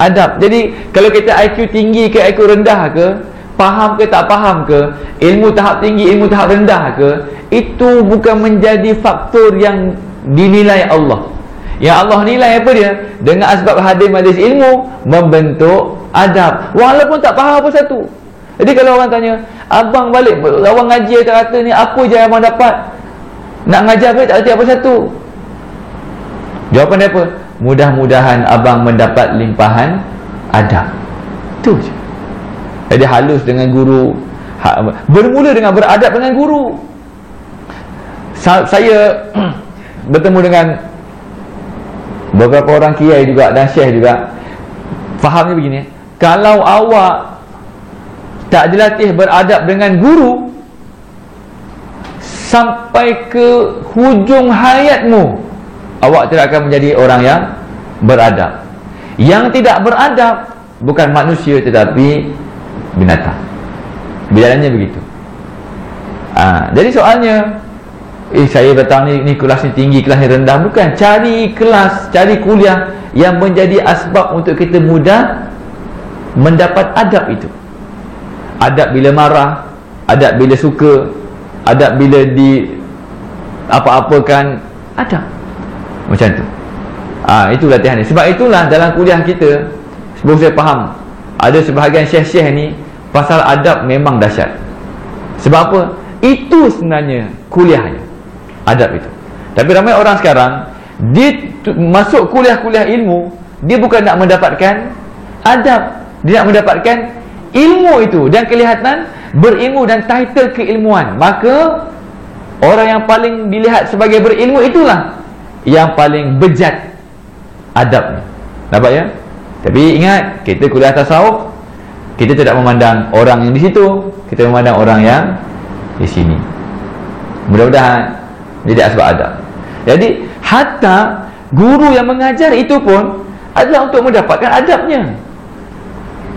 Adab. Jadi kalau kita IQ tinggi ke IQ rendah ke, faham ke tak faham ke, ilmu tahap tinggi, ilmu tahap rendah ke, itu bukan menjadi faktor yang dinilai Allah. Yang Allah nilai apa dia? Dengan asbab hadir majlis ilmu, membentuk adab, walaupun tak faham apa satu. Jadi kalau orang tanya, abang balik, awang ngaji kata ni, apa je abang dapat? Nak ngajar ke tak erti apa satu? Jawapan dia apa? Mudah-mudahan abang mendapat limpahan adab. Itu je. Jadi halus dengan guru, bermula dengan beradab dengan guru. Saya bertemu dengan beberapa orang kiai juga dan syekh juga. Fahamnya begini, kalau awak tak dilatih beradab dengan guru sampai ke hujung hayatmu, awak tidak akan menjadi orang yang beradab. Yang tidak beradab bukan manusia tetapi binatang. Biasanya begitu. Jadi soalnya, saya datang ni kelas ni tinggi, kelas ni rendah. Bukan, cari kelas, cari kuliah yang menjadi asbab untuk kita mudah mendapat adab itu. Adab bila marah, adab bila suka, adab bila di apa-apakan, adab macam tu. Itu latihan ni. Sebab itulah dalam kuliah kita, sebelum saya faham, ada sebahagian syekh-syekh ni pasal adab memang dahsyat. Sebab apa? Itu sebenarnya kuliahnya, adab itu. Tapi ramai orang sekarang, dia masuk kuliah-kuliah ilmu, dia bukan nak mendapatkan adab, dia nak mendapatkan ilmu itu, dan kelihatan berilmu dan title keilmuan. Maka orang yang paling dilihat sebagai berilmu itulah yang paling bejat adabnya. Nampak ya? Tapi ingat, kita kuliah tasawuf, kita tidak memandang orang yang di situ, kita memandang orang yang di sini. Mudah-mudahan jadi asbab adab. Jadi hatta guru yang mengajar itu pun adalah untuk mendapatkan adabnya.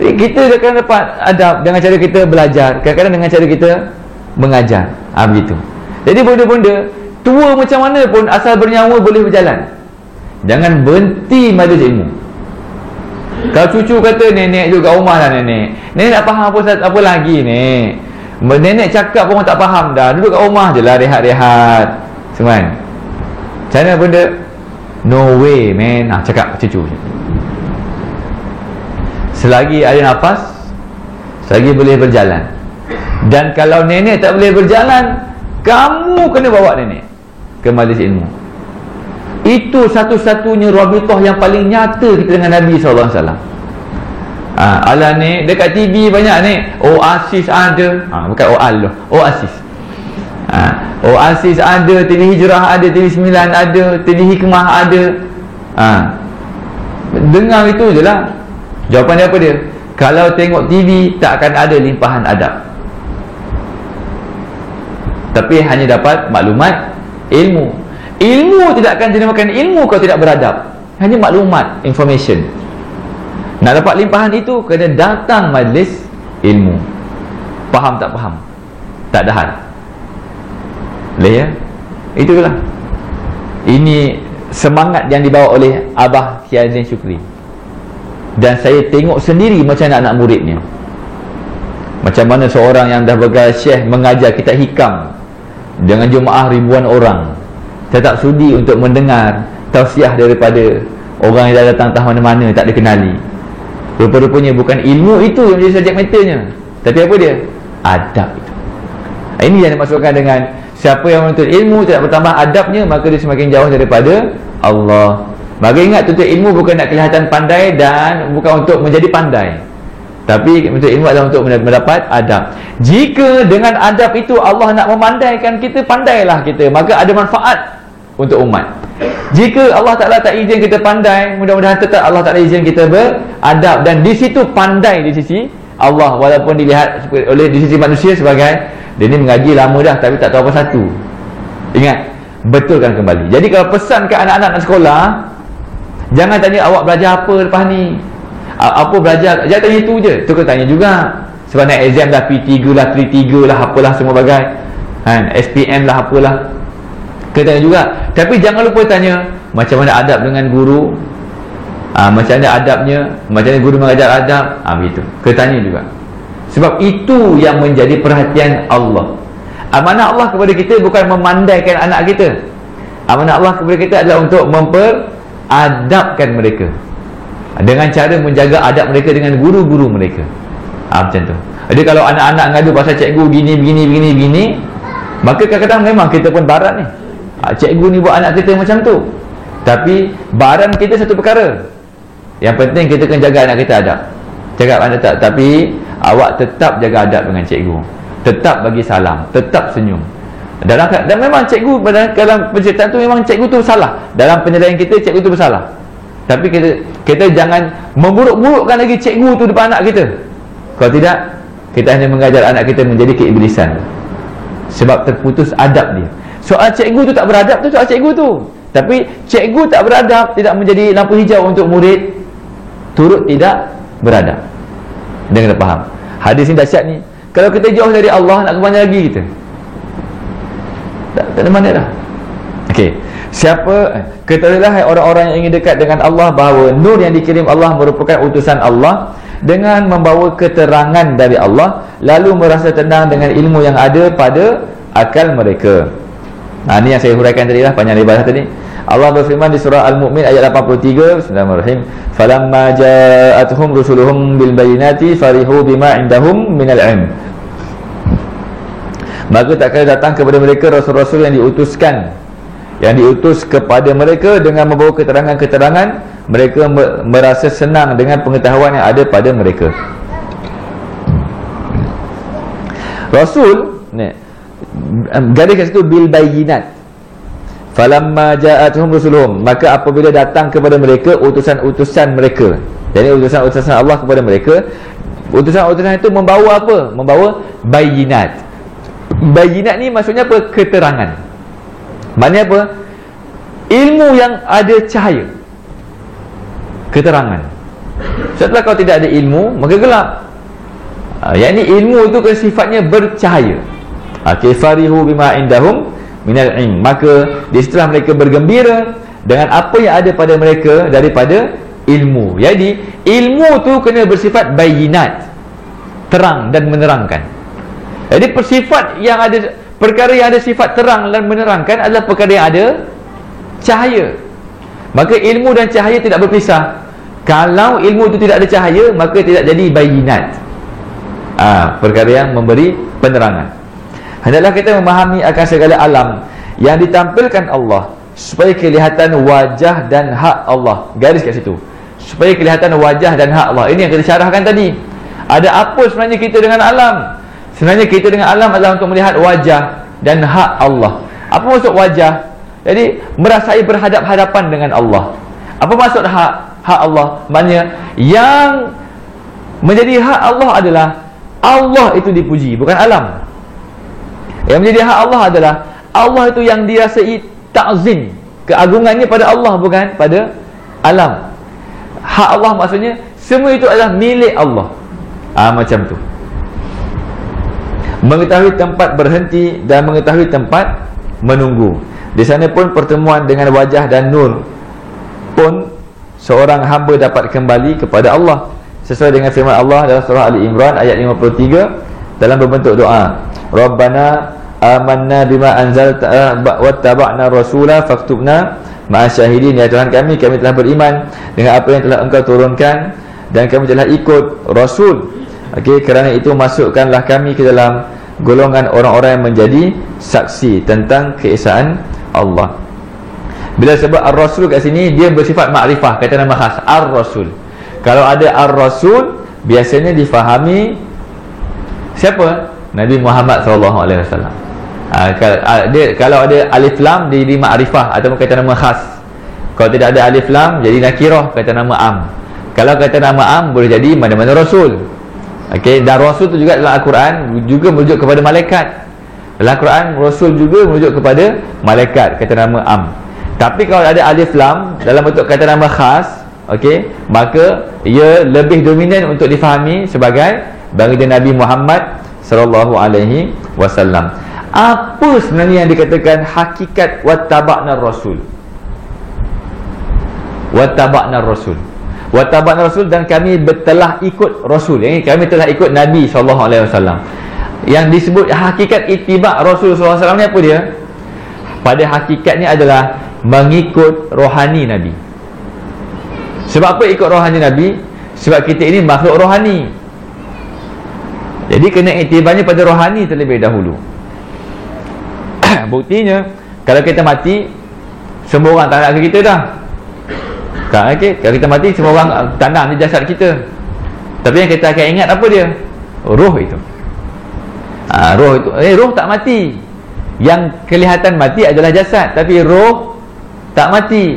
Jadi kita akan dapat adab dengan cara kita belajar, kadang-kadang dengan cara kita mengajar. Begitu. Jadi benda-benda tua macam mana pun, asal bernyawa boleh berjalan. Jangan berhenti majlis ilmu. Kalau cucu kata, nenek duduk kat rumah lah nenek nak faham apa lagi ni? Nenek cakap pun orang tak faham dah, duduk kat rumah je lah, rehat-rehat. Seman, macam mana benda? No way man. Cakap cucu, selagi ada nafas, selagi boleh berjalan. Dan kalau nenek tak boleh berjalan, kamu kena bawa nenek ke majlis ilmu. Itu satu-satunya rabitah yang paling nyata kita dengan Nabi SAW. Alah ni, dekat TV banyak ni, Oasis ada, bukan OAL loh, Oasis. Oasis ada, TV Hijrah ada, TV 9 ada, TV Hikmah ada. Dengar itu je lah. Jawapan dia apa dia? Kalau tengok TV, tak akan ada limpahan adab, tapi hanya dapat maklumat, ilmu. Ilmu tidak akan dinamakan ilmu kalau tidak beradab. Hanya maklumat, information. Nak dapat limpahan itu, kena datang majlis ilmu. Faham tak faham, tak ada hal. Boleh ya? Itulah. Ini semangat yang dibawa oleh Abah Kiai Zain Syukri. Dan saya tengok sendiri macam anak-anak muridnya, macam mana seorang yang dah bergelar syekh mengajar kitab hikam dengan jemaah ribuan orang, tetap sudi untuk mendengar tausiah daripada orang yang dah datang entah mana-mana, tak dikenali. Rupa-rupanya bukan ilmu itu yang menjadi subjek matternya, tapi apa dia? Adab itu. Ini yang dimaksudkan dengan siapa yang menuntut ilmu tidak bertambah adabnya, maka dia semakin jauh daripada Allah. Maka ingat, tuntut ilmu bukan nak kelihatan pandai dan bukan untuk menjadi pandai, tapi menuntut ilmu adalah untuk mendapat adab. Jika dengan adab itu Allah nak memandaikan kita, pandailah kita, maka ada manfaat untuk umat. Jika Allah Ta'ala tak izin kita pandai, mudah-mudahan tetap Allah Ta'ala izin kita beradab. Dan di situ pandai di sisi Allah, walaupun dilihat oleh di sisi manusia sebagai dia ni mengaji lama dah tapi tak tahu apa satu. Ingat, betulkan kembali. Jadi kalau pesan ke anak-anak nak sekolah, jangan tanya awak belajar apa lepas ni, apa belajar, jangan tanya itu je. Tu kena tanya juga, sebab nak exam dah P3 lah, 3 lah, apalah semua bagai, SPM lah, apalah, kena tanya juga. Tapi jangan lupa tanya macam mana adab dengan guru, macam mana adabnya, macam mana guru mengajar adab, begitu, kena tanya juga. Sebab itu yang menjadi perhatian Allah. Amanah Allah kepada kita bukan memandaikan anak kita. Amanah Allah kepada kita adalah untuk adabkan mereka dengan cara menjaga adab mereka dengan guru-guru mereka. Macam tu. Jadi kalau anak-anak ngadu pasal cikgu begini, maka kadang-kadang memang kita pun barat ni, cikgu ni buat anak kita macam tu. Tapi baran kita satu perkara, yang penting kita kena jaga anak kita adab. Cakap anak tak, tapi awak tetap jaga adab dengan cikgu, tetap bagi salam, tetap senyum. Dan memang cikgu dalam penceritaan tu memang cikgu tu salah. Dalam penilaian kita, cikgu tu bersalah. Tapi kita jangan memburuk-burukkan lagi cikgu tu depan anak kita. Kalau tidak, kita hanya mengajar anak kita menjadi keiblisan, sebab terputus adab dia. Soal cikgu tu tak beradab tu soal cikgu tu. Tapi cikgu tak beradab tidak menjadi lampu hijau untuk murid turut tidak beradab. Dia kena faham. Hadis ni dahsyat ni. Kalau kita jauh dari Allah, nak ke mana lagi kita? Tak ada mana dah. Okey. Ketahuilah hai orang-orang yang ingin dekat dengan Allah bahawa nur yang dikirim Allah merupakan utusan Allah dengan membawa keterangan dari Allah, lalu merasa tenang dengan ilmu yang ada pada akal mereka. Ini yang saya huraikan tadi lah, panjang lebar tadi. Allah berfirman di surah Al-Mu'min ayat 83, Bismillahirrahmanirrahim, falamma ja'atuhum rusuluhum bil bayyinati farihu bima indahum minal ilm. Maka tak kala datang kepada mereka rasul-rasul yang diutus kepada mereka dengan membawa keterangan-keterangan, mereka merasa senang dengan pengetahuan yang ada pada mereka. Rasul ni garis kat situ bil bayyinat. Falamma ja'atuhum rusuluhum, maka apabila datang kepada mereka utusan-utusan mereka, jadi utusan-utusan Allah kepada mereka, utusan-utusan itu membawa apa? Membawa bayyinat. Bayyinat ni maksudnya apa? Keterangan. Maknanya apa? Ilmu yang ada cahaya, keterangan. Setelah kau tidak ada ilmu, maka gelap. Yang ni ilmu itu sifatnya bercahaya. Farihu bima indahum minal ilm, maka di setelah mereka bergembira dengan apa yang ada pada mereka daripada ilmu. Jadi ilmu tu kena bersifat bayyinat, terang dan menerangkan. Jadi persifat yang ada, perkara yang ada sifat terang dan menerangkan adalah perkara yang ada cahaya. Maka ilmu dan cahaya tidak berpisah. Kalau ilmu itu tidak ada cahaya, maka tidak jadi bayyinat, perkara yang memberi penerangan. Hendaklah kita memahami akan segala alam yang ditampilkan Allah supaya kelihatan wajah dan hak Allah. Garis kat situ, supaya kelihatan wajah dan hak Allah. Ini yang kita syarahkan tadi. Ada apa sebenarnya kita dengan alam? Sebenarnya kita dengan alam adalah untuk melihat wajah dan hak Allah. Apa maksud wajah? Jadi merasai berhadap-hadapan dengan Allah. Apa maksud hak Allah? Maknanya yang menjadi hak Allah adalah Allah itu dipuji, bukan alam. Yang menjadi hak Allah adalah Allah itu yang dirasai ta'zim, keagungannya pada Allah, bukan pada alam. Hak Allah maksudnya semua itu adalah milik Allah. Macam tu. Mengetahui tempat berhenti dan mengetahui tempat menunggu. Di sana pun pertemuan dengan wajah dan nur pun seorang hamba dapat kembali kepada Allah, sesuai dengan firman Allah dalam surah Ali Imran ayat 53 dalam berbentuk doa, Rabbana amanna bima anzalta wattaba'na rasula faktubna ma'asyahidin. Ya Tuhan kami telah beriman dengan apa yang telah Engkau turunkan dan kami telah ikut Rasul. Kerana itu masukkanlah kami ke dalam golongan orang-orang yang menjadi saksi tentang keesaan Allah. Bila sebut Ar-Rasul kat sini, dia bersifat makrifah, kata nama khas Ar-Rasul. Kalau ada Ar-Rasul, biasanya difahami siapa? Nabi Muhammad SAW. Kalau ada alif lam, dia jadi makrifah ataupun kata nama khas. Kalau tidak ada alif lam, jadi nakirah, kata nama am. Kalau kata nama am, boleh jadi mana-mana Rasul. Dan Rasul tu juga dalam Al-Quran juga merujuk kepada malaikat. Dalam Al-Quran Rasul juga merujuk kepada malaikat, kata nama am. Tapi kalau ada alif lam dalam bentuk kata nama khas, maka ia lebih dominan untuk difahami sebagai baginda Nabi Muhammad sallallahu alaihi wasallam. Apa sebenarnya yang dikatakan hakikat wattaba'na rasul? Wattaba'na rasul, wattaba'na rasul, dan kami telah ikut Rasul. Ini kami telah ikut Nabi SAW. Yang disebut hakikat ittiba' Rasul SAW ni apa dia? Pada hakikatnya adalah mengikut rohani Nabi. Sebab apa ikut rohani Nabi? Sebab kita ini makhluk rohani. Jadi kena iktibarnya pada rohani terlebih dahulu. Buktinya, kalau kita mati, semua orang tak nak ke kita dah. Okay? Kalau kita mati, semua orang tanam di jasad kita. Tapi yang kita akan ingat apa dia? Roh itu. Roh itu. Roh tak mati. Yang kelihatan mati adalah jasad, tapi roh tak mati.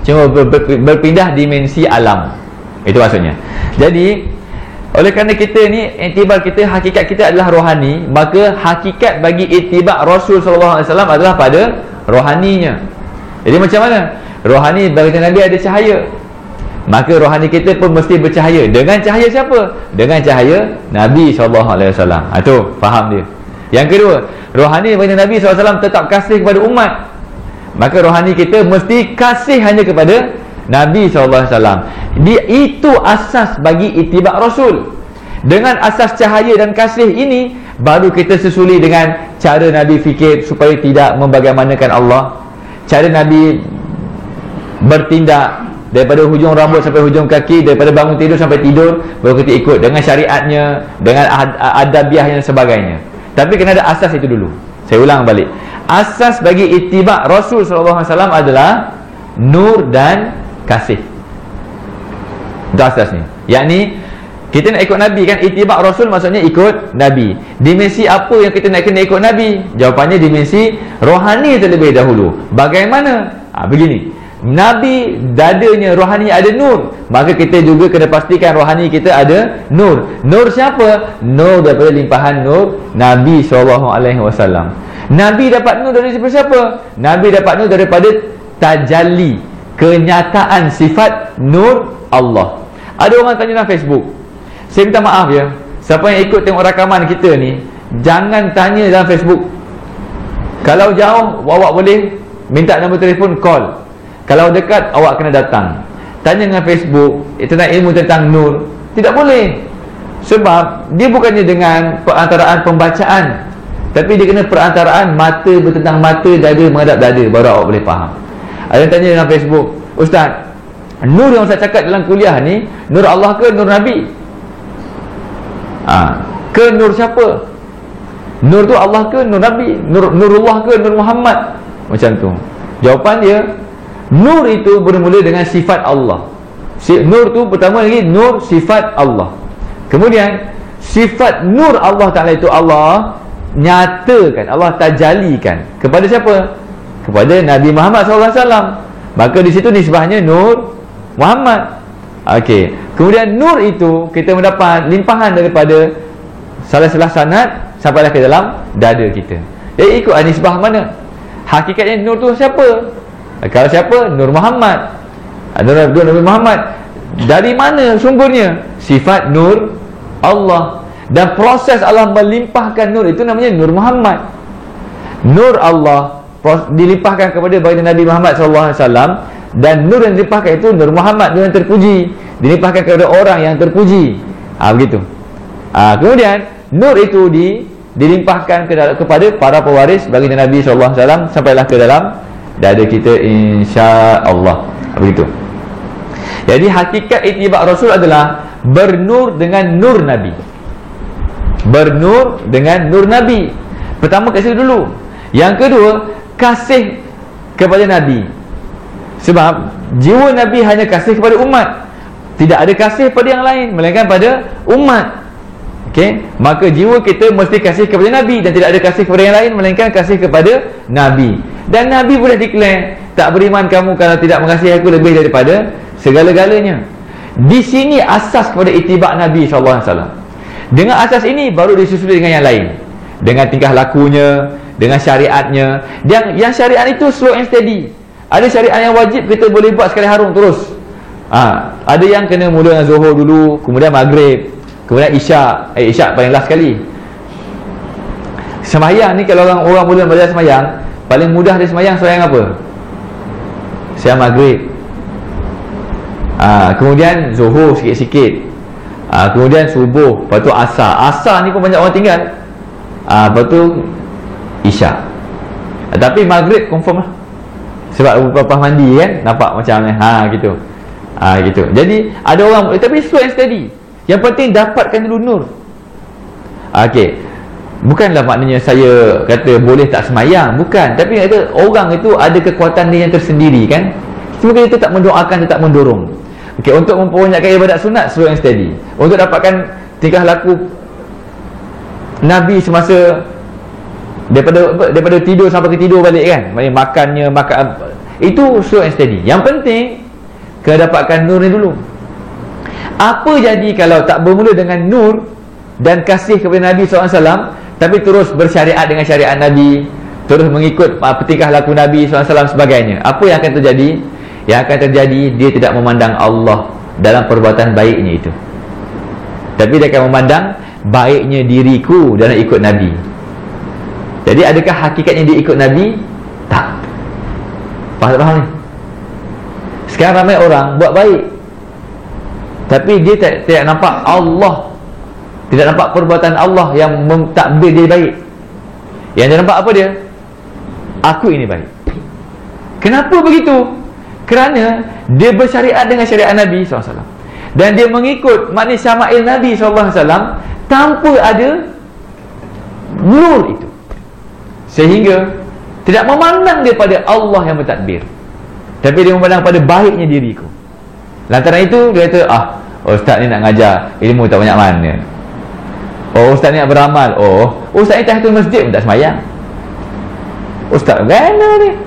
Cuma berpindah dimensi alam. Itu maksudnya. Jadi oleh kerana kita ni iktibar kita, hakikat kita adalah rohani, maka hakikat bagi iktibar Rasul SAW adalah pada rohaninya. Jadi macam mana? Rohani bagi Nabi ada cahaya, maka rohani kita pun mesti bercahaya. Dengan cahaya siapa? Dengan cahaya Nabi SAW. Itu faham dia. Yang kedua, rohani bagi Nabi SAW tetap kasih kepada umat, maka rohani kita mesti kasih hanya kepada Nabi SAW. Dia itu asas bagi itibak Rasul. Dengan asas cahaya dan kasih ini, baru kita susuli dengan cara Nabi fikir supaya tidak membagaimanakan Allah, cara Nabi bertindak daripada hujung rambut sampai hujung kaki, daripada bangun tidur sampai tidur, baru kita ikut dengan syariatnya, dengan adabiah dan sebagainya. Tapi kena ada asas itu dulu. Saya ulang balik, asas bagi itibak Rasul SAW adalah nur dan kasih. Itu asasnya. Yakni kita nak ikut Nabi kan, itibak Rasul maksudnya ikut Nabi. Dimensi apa yang kita nak kena ikut Nabi? Jawapannya dimensi rohani terlebih dahulu. Bagaimana? Begini, Nabi dadanya rohani ada nur, maka kita juga kena pastikan rohani kita ada nur. Nur siapa? Nur daripada limpahan nur Nabi SAW. Nabi dapat nur dari siapa? Nabi dapat nur daripada tajalli, kenyataan sifat nur Allah. Ada orang tanya dalam Facebook, saya minta maaf ya, siapa yang ikut tengok rakaman kita ni, jangan tanya dalam Facebook. Kalau jauh, awak boleh minta nombor telefon, call. Kalau dekat, awak kena datang. Tanya dengan Facebook tentang ilmu tentang nur, tidak boleh. Sebab dia bukannya dengan perantaraan pembacaan, tapi dia kena perantaraan mata bertentang mata, dada menghadap dada, baru awak boleh faham. Ada yang tanya dalam Facebook, Ustaz, nur yang saya cakap dalam kuliah ni, nur Allah ke nur Nabi? Ke nur siapa? Nur tu Allah ke nur Nabi? Nurullah ke nur Muhammad? Macam tu. Jawapan dia, nur itu bermula dengan sifat Allah. Nur tu pertama lagi nur sifat Allah. Kemudian sifat nur Allah Ta'ala itu Allah nyatakan, Allah tajalikan kepada siapa? Kepada Nabi Muhammad SAW. Maka di situ nisbahnya nur Muhammad. Okey. Kemudian nur itu kita mendapat limpahan daripada salah-salah sanad sampailah ke dalam dada kita. Jadi ikut nisbah mana? Hakikatnya nur tu siapa? Kalau siapa? Nur Muhammad. Nur Nabi Muhammad. Dari mana sumbernya? Sifat nur Allah. Dan proses Allah melimpahkan nur itu namanya nur Muhammad. Nur Allah dilimpahkan kepada baginda Nabi Muhammad SAW, dan nur yang dilimpahkan itu nur Muhammad, nur yang terpuji, dilimpahkan kepada orang yang terpuji. Begitu. Kemudian nur itu dilimpahkan kepada para pewaris baginda Nabi SAW sampailah ke dalam dada kita, insya-Allah. Begitu. Jadi hakikat itibak Rasul adalah bernur dengan nur Nabi. Bernur dengan nur Nabi. Pertama kat situ dulu. Yang kedua, kasih kepada Nabi. Sebab jiwa Nabi hanya kasih kepada umat, tidak ada kasih pada yang lain melainkan pada umat. Okey, maka jiwa kita mesti kasih kepada Nabi, dan tidak ada kasih kepada yang lain melainkan kasih kepada Nabi. Dan Nabi boleh declare, tak beriman kamu kalau tidak mengasihi aku lebih daripada segala-galanya. Di sini asas kepada itibak Nabi SAW. Dengan asas ini baru disusuli dengan yang lain, dengan tingkah lakunya, dengan syariatnya. Yang syariat itu slow and steady. Ada syariat yang wajib kita boleh buat sekali harum terus. Ada yang kena mula dengan Zuhur dulu, kemudian Maghrib, kemudian Isyak. Isyak paling last sekali. Sembahyang ni, kalau orang mula belajar sembahyang, paling mudah dia sembahyang apa? Sembahyang Maghrib. Kemudian Zuhur sikit-sikit. Kemudian Subuh, lepas tu Asar. Asar ni pun banyak orang tinggal. Lepas tu Isyak. Tapi Maghrib confirm lah, sebab lepas mandi kan, nampak macam ni. Gitu. Gitu. Jadi ada orang, tapi slow and steady. Yang penting dapatkan dulu nur. Okey. Bukanlah maknanya saya kata boleh tak semayang, bukan. Tapi kata orang itu ada kekuatan dia yang tersendiri kan. Cuma kita tak mendoakan, tak mendorong. Okey, untuk memperbanyakkan ibadat sunat, slow and steady. Untuk dapatkan tingkah laku Nabi semasa daripada tidur sampai ke tidur balik kan, makannya itu slow and steady. Yang penting kena dapatkan nur ni dulu. Apa jadi kalau tak bermula dengan nur dan kasih kepada Nabi SAW, tapi terus bersyariat dengan syariat Nabi, terus mengikut tingkah laku Nabi SAW sebagainya? Apa yang akan terjadi? Yang akan terjadi, dia tidak memandang Allah dalam perbuatan baiknya itu, tapi dia akan memandang baiknya diriku dalam ikut Nabi. Jadi adakah hakikatnya dia ikut Nabi? Tak. Faham ni? Sekarang ramai orang buat baik, tapi dia tidak nampak Allah, tidak nampak perbuatan Allah yang mentadbir dia baik. Yang dia nampak apa dia? Aku ini baik. Kenapa begitu? Kerana dia bersyariat dengan syariat Nabi SAW, dan dia mengikut makna syama'il Nabi SAW tanpa ada nur itu, sehingga tidak memandang daripada Allah yang mentadbir, tapi dia memandang pada baiknya diriku. Lantaran itu dia kata, ustaz ni nak ngajar ilmu tak banyak mana. Ustaz ni nak beramal. Ustaz ni tahiyatul masjid pun tak semayang. Ustaz mana ni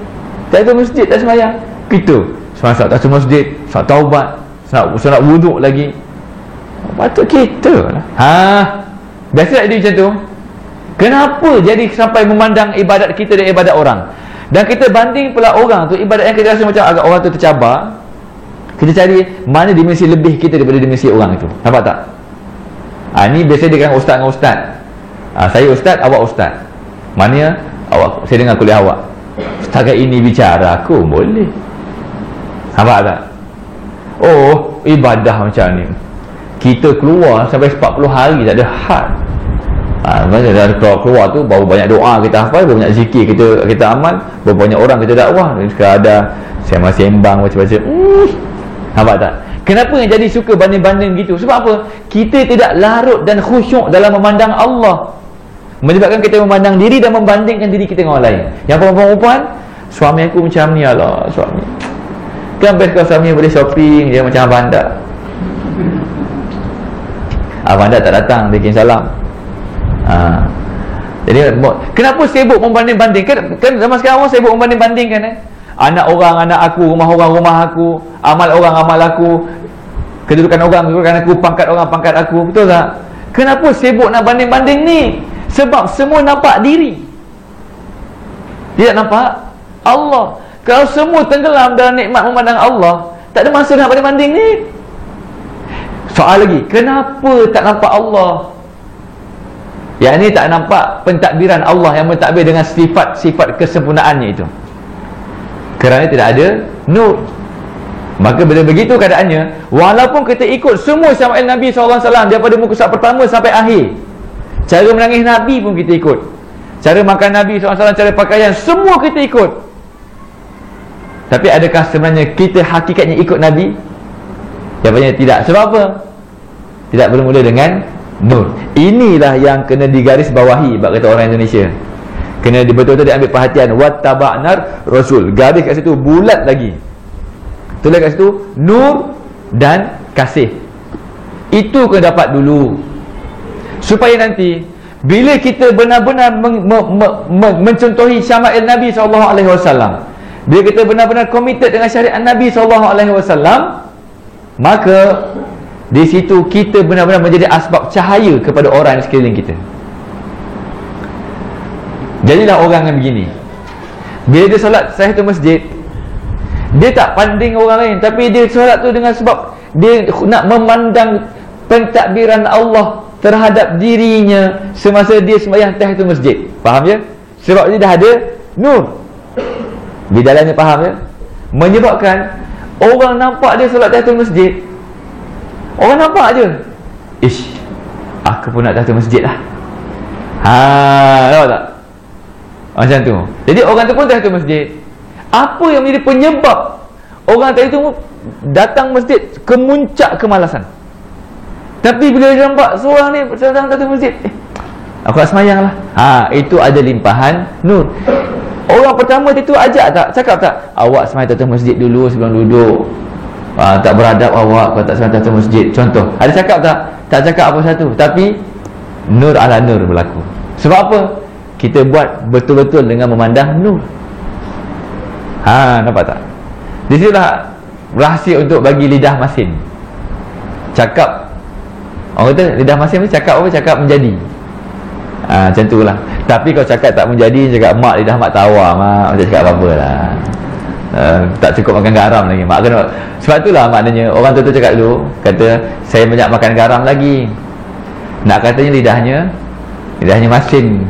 tahiyatul masjid tak semayang. Kita semayang tahiyatul masjid, saat taubat, nak wuduk lagi. Patut kita lah. Biasa tak dia macam tu? Kenapa jadi sampai memandang ibadat kita dan ibadat orang? Dan kita banding pula orang tu, ibadat yang kita rasa macam agak orang tu tercabar, kita cari mana dimensi lebih kita daripada dimensi orang itu. Nampak tak? Ni biasa dia kan ustaz dengan ustaz. Saya ustaz, awak ustaz. Mana awak, saya dengar kuliah awak. Setakat ini bicara aku boleh. Nampak tak? Ibadah macam ni, kita keluar sampai 40 hari tak ada had. Macam dah keluar tu baru banyak doa kita hafal, baru banyak zikir kita amal, baru banyak orang kita dakwah. Sekarang ada sembang baca-baca. Nampak tak? Kenapa yang jadi suka banding-banding gitu? Sebab apa? Kita tidak larut dan khusyuk dalam memandang Allah, menyebabkan kita memandang diri dan membandingkan diri kita dengan orang lain. Yang perempuan-perempuan, suami aku macam ni, alah suami kan best kalau suami boleh shopping, dia macam Abang Anda. Abang Anda tak datang, dia kirim salam. Jadi kenapa sibuk membanding-banding? Kan zaman sekarang orang sibuk membanding-bandingkan. Anak orang, anak aku, rumah orang, rumah aku, amal orang, amal aku, kedudukan orang, kedudukan aku, pangkat orang, pangkat aku. Betul tak? Kenapa sibuk nak banding-banding ni? Sebab semua nampak diri, tidak nampak Allah. Kalau semua tenggelam dalam nikmat memandang Allah, tak ada masa nak banding-banding ni. Soal lagi, kenapa tak nampak Allah? Yang ni tak nampak pentadbiran Allah yang mentadbir dengan sifat-sifat kesempurnaannya itu, kerana tidak ada nur. Maka bila begitu keadaannya, walaupun kita ikut semua syama'il Nabi SAW daripada muka surat pertama sampai akhir, cara menangis Nabi pun kita ikut, cara makan Nabi SAW, cara pakaian, semua kita ikut. Tapi adakah sebenarnya kita hakikatnya ikut Nabi? Jawapannya tidak. Sebab apa? Tidak bermula dengan nur. Inilah yang kena digaris bawahi bab kata orang Indonesia. Kena betul-betul diambil perhatian. Wattaba'nar Rasul. Garis kat situ bulat lagi. Tulis kat situ nur dan kasih. Itu kena dapat dulu, supaya nanti bila kita benar-benar mencontohi syama'il Nabi SAW, bila kita benar-benar komited dengan syariat Nabi SAW, maka di situ kita benar-benar menjadi asbab cahaya kepada orang di sekeliling kita. Jadilah orang yang begini. Bila dia solat tahiyatul masjid, dia tak panding orang lain, tapi dia solat tu dengan sebab dia nak memandang pentadbiran Allah terhadap dirinya semasa dia sembahyang tahiyatul masjid. Faham ya? Sebab dia dah ada nur di dalamnya, faham ya? Menyebabkan orang nampak dia solat tahiyatul masjid, orang nampak je, aku pun nak tahiyatul masjid lah. Tahu tak? Macam tu. Jadi orang tu pun tahiyatul masjid. Apa yang menjadi penyebab orang tadi tu datang masjid kemuncak kemalasan. Tapi bila dia nampak seorang ni datang masjid, aku nak semayang lah. Itu ada limpahan nur. Orang pertama itu ajak tak? Cakap tak? Awak semayang datang masjid dulu sebelum duduk. Tak beradab awak kalau tak semayang datang masjid. Contoh. Ada cakap tak? Tak cakap apa satu. Tapi nur ala nur berlaku. Sebab apa? Kita buat betul-betul dengan memandang nur. Nampak tak? Di situlah rahsia untuk bagi lidah masin. Cakap, orang kata lidah masin ni cakap apa? Cakap menjadi. Macam tu lah. Tapi kalau cakap tak menjadi, cakap mak, lidah mak tawar, mak macam cakap apa-apa lah. Tak cukup makan garam lagi, mak kena. Sebab itulah maknanya orang tu cakap dulu, kata saya banyak makan garam lagi. Nak katanya lidahnya masin.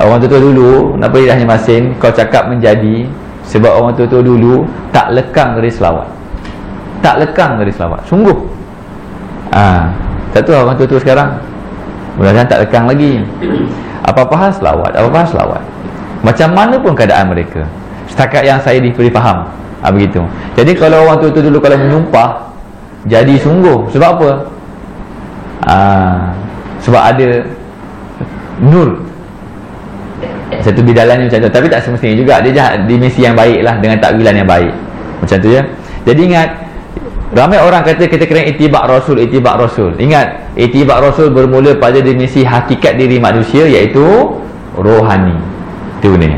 Orang tu dulu, kenapa lidahnya masin? Kau cakap menjadi. Sebab orang tu dulu tak lekang dari selawat. Tak lekang dari selawat, sungguh. Tak tahu orang tu sekarang, mudah-mudahan tak lekang lagi. Apa-apa hal selawat. Macam mana pun keadaan mereka, setakat yang saya diberi faham, begitu. Jadi kalau orang tu dulu kalau menyumpah, jadi sungguh. Sebab apa? Sebab ada nur. Satu bidalannya macam tu. Tapi tak semestinya juga. Dia jahat di misi yang baik lah, dengan takwilan yang baik. Macam tu ya. Jadi ingat, ramai orang kata kita kena itibak Rasul. Ingat, itibak Rasul bermula pada dimensi hakikat diri manusia, iaitu rohani. Itu ni.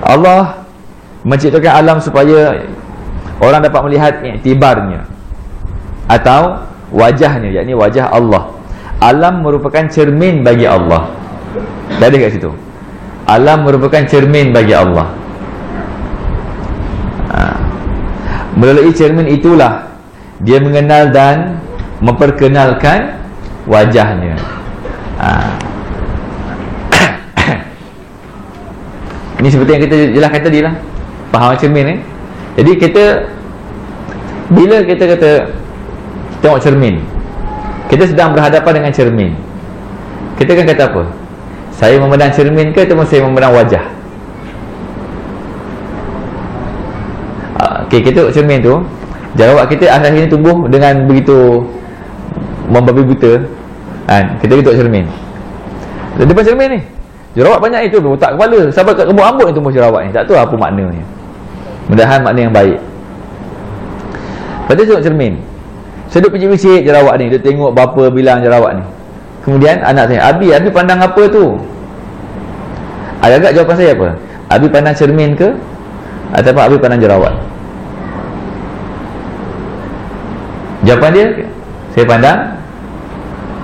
Allah menciptakan alam supaya orang dapat melihat iktibarnya atau wajahnya, yakni wajah Allah. Alam merupakan cermin bagi Allah. Dah ada kat situ. Alam merupakan cermin bagi Allah. Melalui cermin itulah dia mengenal dan memperkenalkan wajahnya. Ini seperti yang kita jelaskan tadi lah, faham cermin ni. Jadi kita, bila kita kata tengok cermin, kita sedang berhadapan dengan cermin, kita kan kata apa? Saya memandang cermin ke ataupun saya memandang wajah? Okey, kita tengok cermin tu, jerawat kita akhir-akhir ini tumbuh dengan begitu membabi buta kan? Kita tengok cermin, depan cermin ni jerawat banyak itu, otak kepala sampai kat rambut-rambut ni tumbuh jerawat ni. Tak tahu apa maknanya. Mudah-mudahan makna yang baik. Lepas tu tengok cermin, saya duduk picit-picit jerawat ni, dia tengok berapa bilang jerawat ni. Kemudian anak saya, Abi pandang apa tu? Agak-agak jawapan saya apa? Abi pandang cermin ke ataupun Abi pandang jerawat? Jawapan dia, saya pandang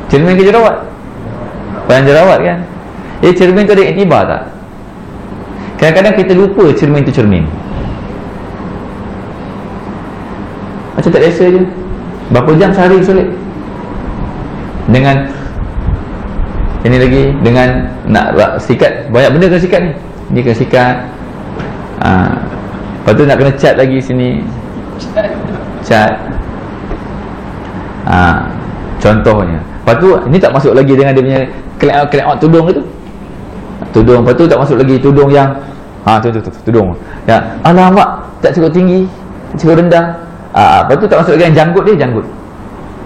cermin ke jerawat? Pandang jerawat kan? Cermin tu ada iktibar tak? Kadang-kadang kita lupa cermin tu cermin. Macam tak rasa je. Berapa jam sehari solat? Dengan ini lagi, dengan nak sikat, banyak benda kena sikat ni. Ni kena sikat. Lepas tu nak kena cat lagi sini. Cat. Contohnya. Lepas tu ini tak masuk lagi dengan dia punya clap tudung tu. Tudung, lepas tu tak masuk lagi tudung yang tudung. Ya, alamak, tak cukup tinggi, tak cukup rendah. Lepas tu tak masuk lagi yang janggut dia, janggut.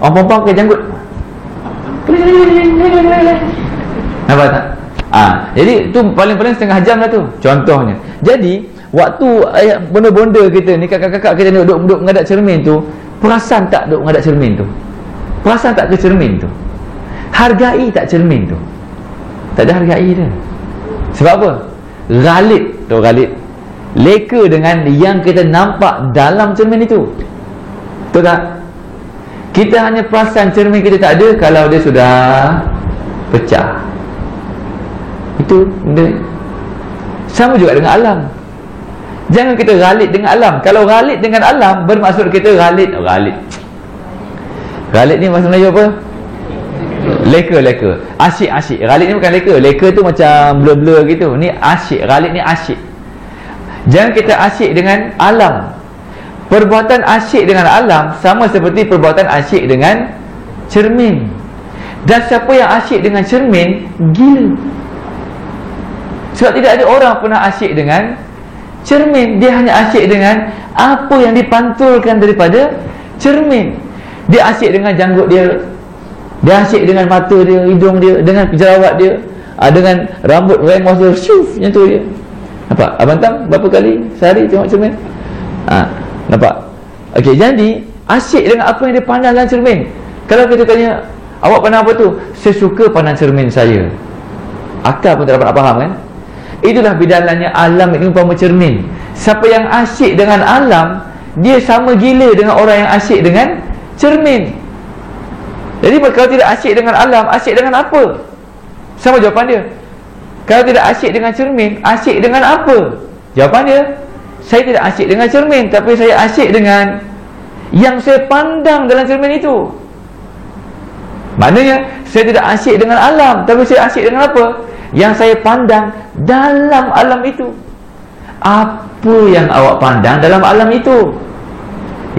Orang perempuan pakai janggut. Nampak tak? Jadi tu paling-paling setengah jam lah tu, contohnya. Jadi waktu benda-benda kita ni, kakak-kakak kita duduk menghadap cermin tu, perasan tak duduk menghadap cermin tu? Perasan tak ke cermin tu? Hargai tak cermin tu? Tak ada hargai dia. Sebab apa? Ghalib leka dengan yang kita nampak dalam cermin itu. Betul tak? Kita hanya perasan cermin kita tak ada kalau dia sudah pecah. Itu benda. Sama juga dengan alam. Jangan kita ghalib dengan alam. Kalau ghalib dengan alam, bermaksud kita ghalib ni maksud Melayu apa? Leka. Asyik. Ghalib ni bukan leka. Leka tu macam blur-blur gitu. Ni asyik. Ghalib ni asyik. Jangan kita asyik dengan alam. Perbuatan asyik dengan alam sama seperti perbuatan asyik dengan cermin. Dan siapa yang asyik dengan cermin, gila. Sebab tidak ada orang pernah asyik dengan cermin. Dia hanya asyik dengan apa yang dipantulkan daripada cermin. Dia asyik dengan janggut dia, dia asyik dengan mata dia, hidung dia, dengan jerawat dia, dengan rambut remos dia, syuf, macam tu je. Nampak? Abang Tam berapa kali sehari tengok cermin? Nampak? Okey, jadi asyik dengan apa yang dia pandang dalam cermin. Kalau kita tanya, awak pandang apa tu? Saya suka pandang cermin saya. Akal pun tak dapat nak faham kan? Itulah bidalannya alam ini umpama cermin. Siapa yang asyik dengan alam, dia sama gila dengan orang yang asyik dengan cermin. Jadi kalau tidak asyik dengan alam, asyik dengan apa? Sama jawapan dia. Kalau tidak asyik dengan cermin, asyik dengan apa? Jawapan dia, saya tidak asyik dengan cermin, tapi saya asyik dengan yang saya pandang dalam cermin itu. Maknanya saya tidak asyik dengan alam, tapi saya asyik dengan apa? Yang saya pandang dalam alam itu. Apa yang awak pandang dalam alam itu?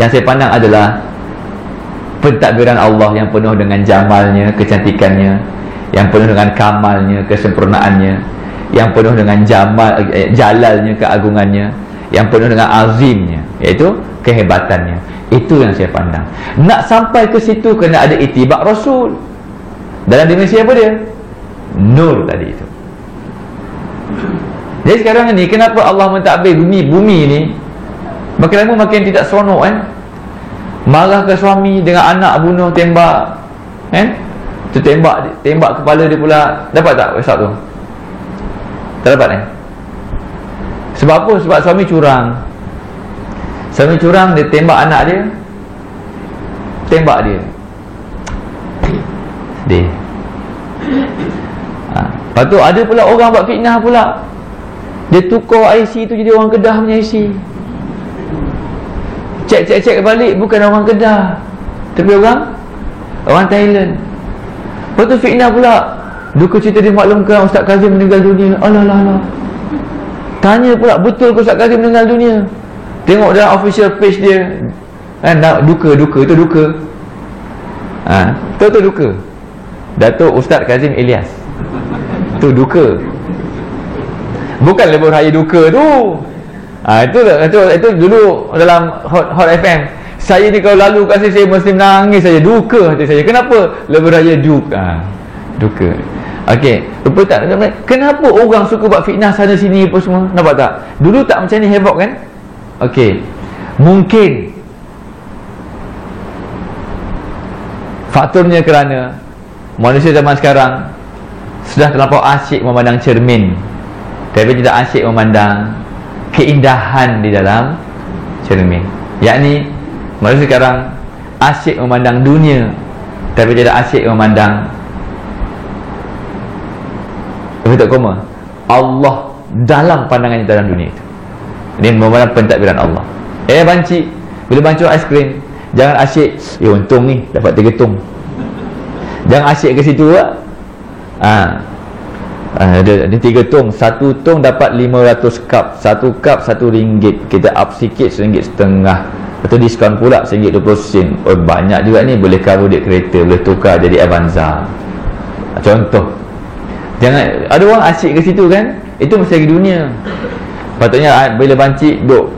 Yang saya pandang adalah pentadbiran Allah yang penuh dengan jamalnya, kecantikannya, yang penuh dengan kamalnya, kesempurnaannya, yang penuh dengan jalalnya, keagungannya, yang penuh dengan azimnya, iaitu kehebatannya. Itu yang saya pandang. Nak sampai ke situ kena ada itibak Rasul. Dalam dimensi apa dia? Nur tadi itu. Jadi sekarang ni kenapa Allah mentadbir bumi ni makin lama makin tidak seronok kan? Marah ke suami dengan anak bunuh, tembak kan? Tu tembak kepala dia pula. Dapat tak WhatsApp tu? Tak dapat kan? Sebab apa? Sebab suami curang. Suami curang, dia tembak anak dia. Tembak dia. Sedih. Lepas tu ada pula orang buat fitnah pula. Dia tukar IC tu jadi orang Kedah punya IC. Cek balik, bukan orang Kedah, tapi orang Thailand. Lepas tu fitnah pula. Duka cerita dimaklumkan Ustaz Kazim meninggal dunia. Alah. Tanya pula, betul ke Ustaz Kazim meninggal dunia? Tengok dalam official page dia kan, duka, itu duka. Tu duka. Datuk Ustaz Kazim Ilyas. Tu duka. Bukan level raya duka tu. Itu dulu dalam Hot FM. Saya ni kalau lalu kat saya mesti menangis saja, duka hati saya. Kenapa? Level raya duka. Okey, lupa tak? Kenapa orang suka buat fitnah sana sini apa semua? Nampak tak? Dulu tak macam ni heboh kan? Okey. Mungkin faktornya kerana manusia zaman sekarang sudah terlampau asyik memandang cermin, tapi tidak asyik memandang keindahan di dalam cermin. Yakni manusia sekarang asyik memandang dunia, tapi tidak asyik memandang Allah dalam pandangannya dalam dunia itu. Dia memandang pentadbiran Allah. Banci, bila bancuh aiskrim, jangan asyik, untung ni dapat 3 tong. Jangan asyik ke situ lah. Ada 3 tong, 1 tong dapat 500 cup, 1 cup RM1, kita up sikit RM1.50, atau diskaun pula RM1.20. Banyak juga ni, boleh cover duit kereta, boleh tukar jadi Avanza. Contoh. Jangan ada orang asyik ke situ kan, itu mesti lagi dunia. Patutnya bila banci duk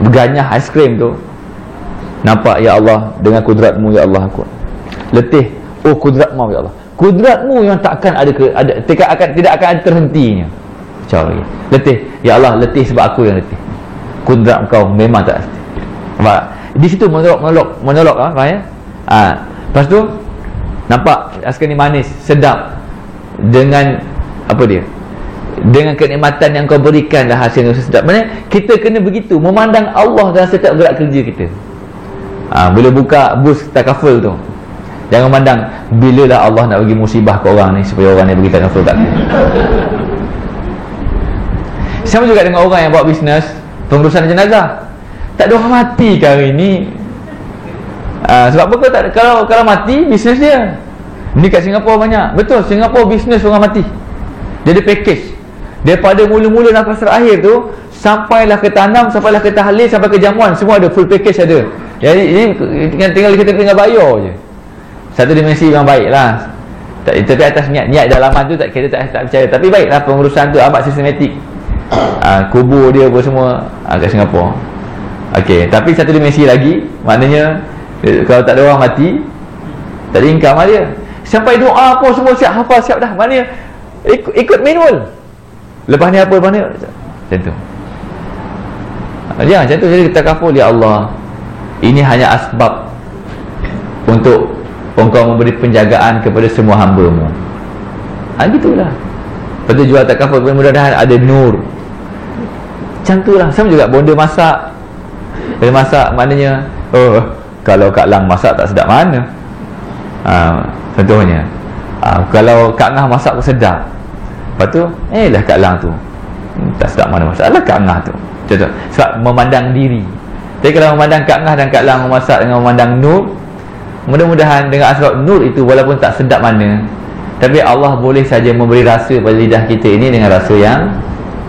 berganyah aiskrim tu, nampak ya Allah dengan kudratmu ya Allah aku letih. Kudratmu ya Allah, kudratmu yang takkan tidak akan ada terhentinya. Cari letih ya Allah, letih sebab aku yang letih. Kudrat kau memang tak nampak. Di situ menolak faham ya? Lepas tu nampak aiskrim ni manis, sedap, dengan apa dia, dengan kenikmatan yang kau berikan dah hasilnya sedap. Maksudnya kita kena begitu memandang Allah dalam setiap gerak kerja kita. Bila buka bus takaful tu, jangan mandang bilalah Allah nak bagi musibah ke orang ni supaya orang ni bagi takaful tak. Sama juga dengan orang yang buat bisnes pengurusan jenazah. Tak ada orang mati ke hari ni? Sebab apa? Kalau mati bisnes dia. Ni kat Singapura banyak. Betul, Singapura bisnes orang mati. Dia ada package. Daripada mula-mula nafas terakhir tu, sampailah ke tanam, sampailah ke tahlil, sampai ke jamuan, semua ada, full package ada. Jadi tinggal kita tinggal bayar je. Satu dimensi memang baik lah. Tapi atas niat dalaman tu kita tak percaya. Tapi baiklah pengurusan tu amat sistematik. kubur dia apa semua kat Singapura. Okey, tapi satu dimensi lagi, maknanya kalau tak ada orang mati, tak ada income dia. Sampai doa apa semua siap, hafal siap dah. Maknanya ikut manual. Lepas ni apa, lepas ni macam tu. Jangan macam tu. Jadi kita kaful, ya Allah, ini hanya asbab untuk Engkau memberi penjagaan kepada semua hamba-Mu. Gitulah. Lepas tu jual takaful, mudah-mudahan ada nur. Macam tu lah. Sama juga bonda masak. Dia masak maknanya, kalau Kak Lang masak tak sedap mana. Contohnya, kalau Kak Ngah masak pun sedap. Lepas tu, lah Kak Lang tu tak sedap mana masak lah Kak Ngah tu. Contoh, sebab memandang diri. Tapi kalau memandang Kak Ngah dan Kak Lang memasak dengan memandang nur, mudah-mudahan dengan asbab nur itu, walaupun tak sedap mana, tapi Allah boleh saja memberi rasa pada lidah kita ini dengan rasa yang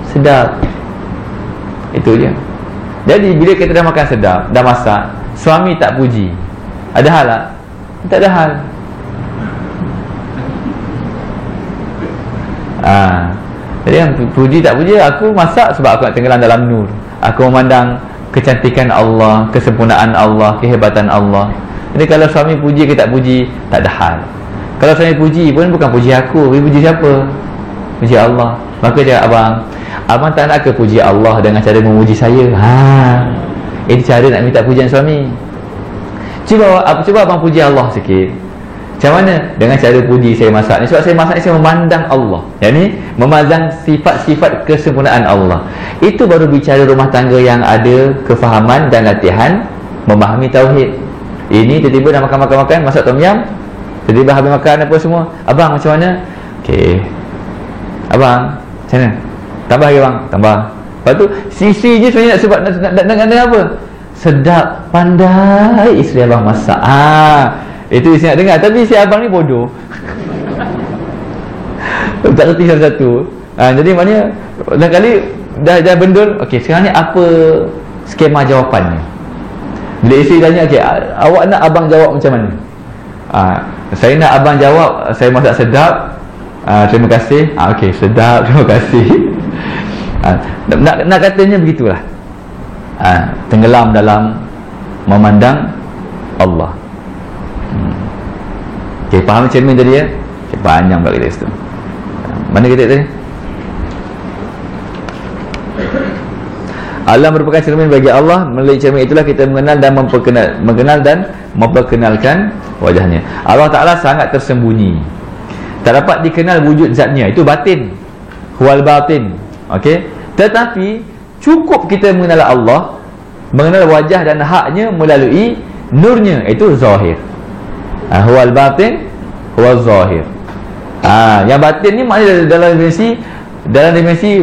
sedap. Itu je. Jadi bila kita dah makan sedap, dah masak, suami tak puji, ada hal tak? Tak ada hal. Jadi yang puji tak puji, aku masak sebab aku nak tenggelam dalam nur. Aku memandang kecantikan Allah, kesempurnaan Allah, kehebatan Allah. Jadi kalau suami puji ke tak puji, tak ada hal. Kalau suami puji pun bukan puji aku, tapi puji siapa? Puji Allah. Maka dia, abang tak nak ke puji Allah dengan cara memuji saya? Ini cara nak minta pujian suami. Cuba abang puji Allah sikit. Macam mana? Dengan cara puji saya masak ni. Sebab saya masak ni, saya memandang Allah. Yang ni memandang sifat-sifat kesempurnaan Allah. Itu baru bicara rumah tangga yang ada kefahaman dan latihan memahami tauhid. Ini tiba-tiba dah makan, masak tom yam, tiba-tiba habis makan apa semua, abang macam mana? Okey, abang macam mana? Tambah lagi bang, tambah. Lepas tu sisi je sebenarnya nak sebab nak apa? Sedap, pandai isteri abang masak. Itu isi nak dengar. Tapi si abang ni bodoh. Tak reti satu-satu. Jadi maknanya dah kali dah bendul. Okey, sekarang ni apa skema jawapannya? Bila isteri tanya, okey, awak nak abang jawab macam mana? Saya nak abang jawab, saya masak sedap. Terima kasih. Okey, sedap, terima kasih. Nak katanya begitulah. Tenggelam dalam memandang Allah. Okey, faham cermin tadi ya? Okay, panjang pula kita situ. Mana kita tadi? Allah merupakan cermin bagi Allah. Melalui cermin itulah kita mengenal dan memperkenalkan wajahnya. Allah Ta'ala sangat tersembunyi, tak dapat dikenal wujud zatnya. Itu batin, huwal batin. Okey, tetapi cukup kita mengenal Allah, mengenal wajah dan haknya melalui nurnya, itu zahir. Huwal batin, huwal zahir. Yang batin ni maknanya dalam dimensi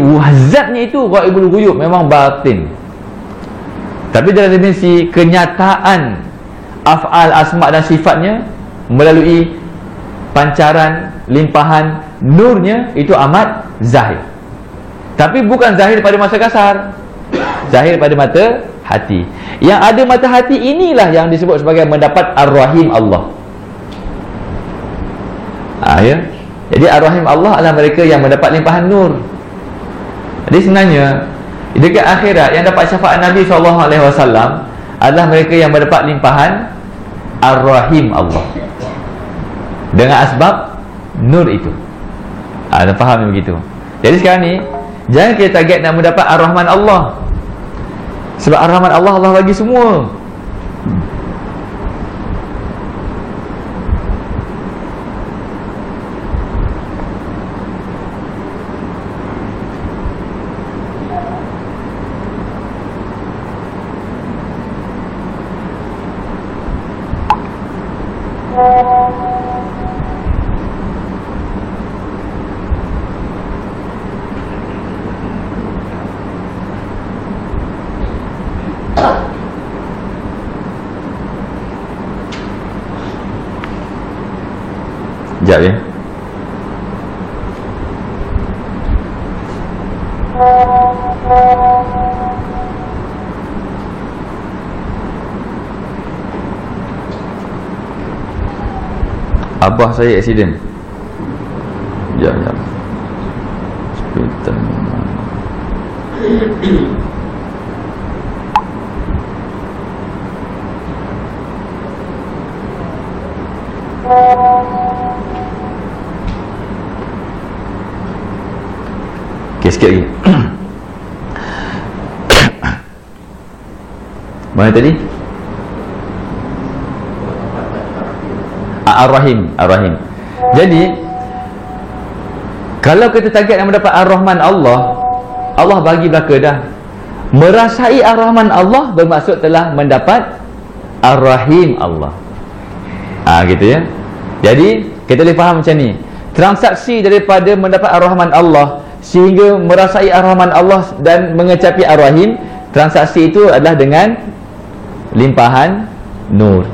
zatnya itu ghaibul ghuyub, memang batin. Tapi dalam dimensi kenyataan af'al, asma' dan sifatnya melalui pancaran limpahan nurnya, itu amat zahir. Tapi bukan zahir pada mata kasar, zahir pada mata hati. Yang ada mata hati inilah yang disebut sebagai mendapat Ar-Rahim Allah. Ya. Jadi Ar-Rahim Allah adalah mereka yang mendapat limpahan nur. Jadi sebenarnya dekat akhirat yang dapat syafaat Nabi SAW adalah mereka yang mendapat limpahan Ar-Rahim Allah dengan asbab nur itu. Anda faham begitu? Jadi sekarang ni jangan kita target nak mendapat Ar-Rahman Allah. Sebab Ar-Rahman Allah, Allah bagi semua. Sekejap ya. Abah saya aksiden. Sekejap. Hospital. Okey, sikit lagi. Mana tadi? Ar-Rahim. Ar-Rahim. Jadi kalau kita target nak mendapat Ar-Rahman Allah, Allah bagi belaka dah. Merasai Ar-Rahman Allah bermaksud telah mendapat Ar-Rahim Allah. Gitu ya. Jadi kita boleh faham macam ni. Transaksi daripada mendapat Ar-Rahman Allah sehingga merasai Ar-Rahman Allah dan mengecapi Ar-Rahim, transaksi itu adalah dengan limpahan nur.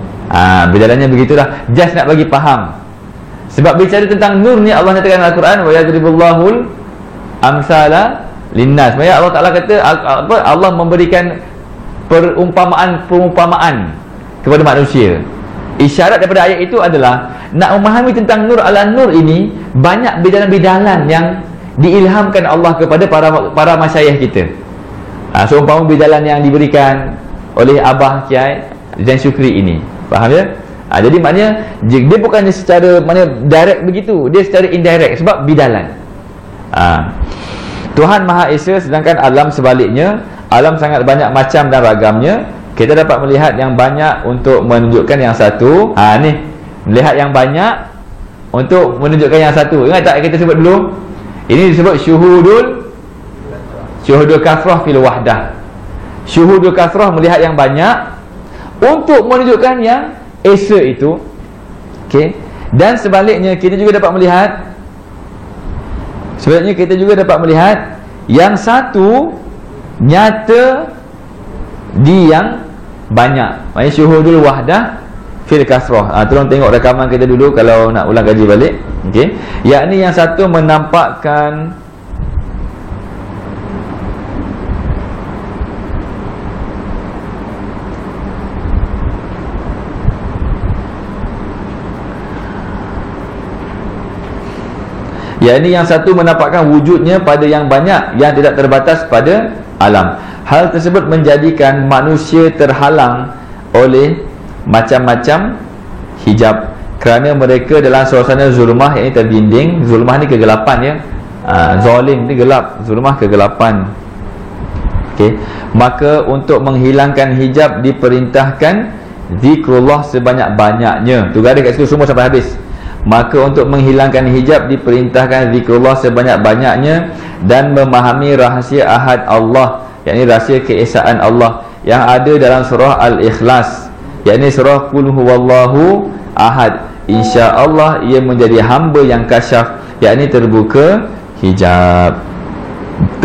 Berjalannya begitulah. Just nak bagi faham. Sebab bicara tentang nur ni, Allah nyatakan dalam Al-Quran, wa yadribullahul amsala linnas. Maksudnya Allah Ta'ala kata apa? Allah memberikan perumpamaan kepada manusia. Isyarat daripada ayat itu adalah nak memahami tentang nur ala nur ini, banyak bidalan-bidalan yang diilhamkan Allah kepada para masyayikh kita. Seumpama bidalan yang diberikan oleh Abah Kiai Zain Syukri ini. Faham ya? Jadi maknanya dia bukannya secara direct begitu, dia secara indirect sebab bidalan. Tuhan Maha Esa, sedangkan alam sebaliknya, alam sangat banyak macam dan ragamnya. Kita dapat melihat yang banyak untuk menunjukkan yang satu. Ni melihat yang banyak untuk menunjukkan yang satu. Ingat tak kita sebut dulu? Ini disebut syuhudul kathrah fil wahdah. Syuhudul kathrah, melihat yang banyak untuk menunjukkan yang esa itu. Okey. Dan sebaliknya kita juga dapat melihat yang satu nyata di yang banyak. Maksudnya syuhudul wahdah fil kasrah. Tolong tengok rakaman kita dulu kalau nak ulang kaji balik. Okey. Yakni yang satu menampakkan wujudnya pada yang banyak yang tidak terbatas pada alam. Hal tersebut menjadikan manusia terhalang oleh macam-macam hijab kerana mereka dalam suasana zulmah, yang ini terdinding. Zulmah ni kegelapan ya. Zalim ni gelap, zulmah kegelapan. Okey. Maka untuk menghilangkan hijab diperintahkan zikrullah sebanyak-banyaknya. Tu garis kat situ semua sampai habis. Maka untuk menghilangkan hijab diperintahkan zikrullah sebanyak-banyaknya dan memahami rahsia ahad Allah, yakni rahsia keesaan Allah yang ada dalam surah Al-Ikhlas, yakni surah Qul huwallahu ahad. InsyaAllah ia menjadi hamba yang kasyaf, yakni terbuka hijab.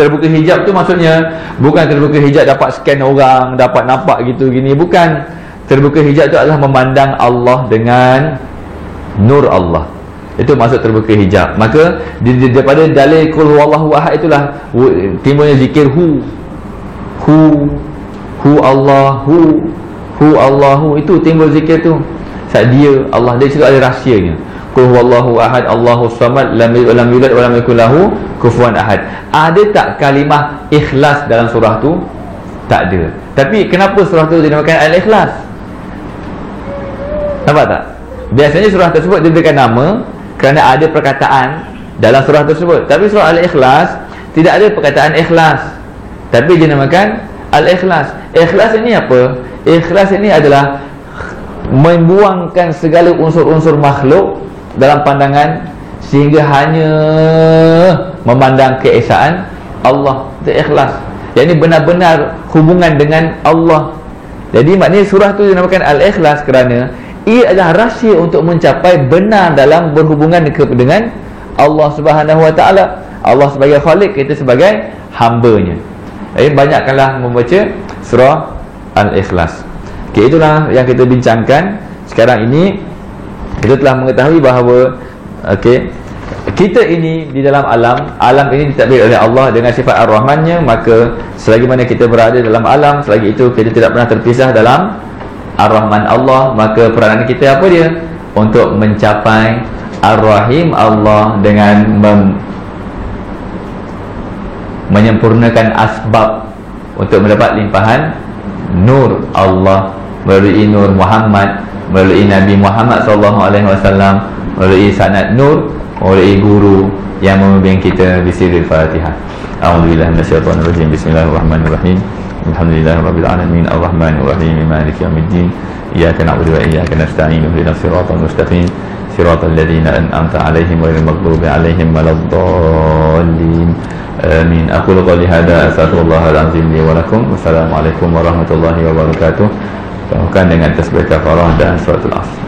Terbuka hijab tu maksudnya bukan terbuka hijab dapat scan orang, dapat nampak gitu gini, bukan. Terbuka hijab tu adalah memandang Allah dengan nur Allah. Itu maksud terbuka hijab. Maka daripada dalil Qul huwallahu ahad itulah timbulnya zikir hu Allahu, itu timbul zikir tu. Sebab dia Allah, dia situ ada rahsianya. Qul huwallahu ahad Allahus samad lam yalid walam yulad walam yakul lahu kufuwan ahad. Ada tak kalimah ikhlas dalam surah tu? Tak ada. Tapi kenapa surah tu dinamakan Al-Ikhlas? Nampak tak? Biasanya surah tersebut diberikan nama kerana ada perkataan dalam surah tersebut. Tapi surah Al-Ikhlas tidak ada perkataan ikhlas, tapi dinamakan Al-Ikhlas. Ikhlas ini apa? Ikhlas ini adalah membuangkan segala unsur-unsur makhluk dalam pandangan sehingga hanya memandang keesaan Allah. Itu ikhlas. Yang ini benar-benar hubungan dengan Allah. Jadi maknanya surah tu dinamakan Al-Ikhlas kerana ia adalah rahsia untuk mencapai benar dalam berhubungan dengan Allah Subhanahu Wa Taala. Allah sebagai Khalik, kita sebagai hamba-Nya. Jadi banyakkanlah membaca surah Al-Ikhlas. Okey, itulah yang kita bincangkan. Sekarang ini kita telah mengetahui bahawa kita ini di dalam alam ini ditadbir oleh Allah dengan sifat Ar-Rahman-Nya. Maka selagi mana kita berada dalam alam, selagi itu kita tidak pernah terpisah dalam Ar-Rahman Allah. Maka peranan kita apa dia? Untuk mencapai Ar-Rahim Allah dengan menyempurnakan asbab untuk mendapat limpahan nur Allah melalui nur Muhammad, melalui Nabi Muhammad SAW, melalui sanad nur, melalui guru yang membimbing kita di sirril Fatihah. A'udzubillahi minasyaitonirrajim. Bismillahirrahmanirrahim. Alhamdulillahirabbil alamin, arrahmanir rahim, maliki yaumiddin. Iyyaka na'budu wa iyyaka nasta'in. Ihdinas siratal mustaqim, siratal ladzina an'amta 'alaihim ghairil maghdubi 'alaihim waladdallin. Amin. Aqulu qouli hadza, astaghfirullahal azim li wa lakum. Wassalamualaikum warahmatullahi wabarakatuh. Dengan tasbih kafarah dan suratul Asr.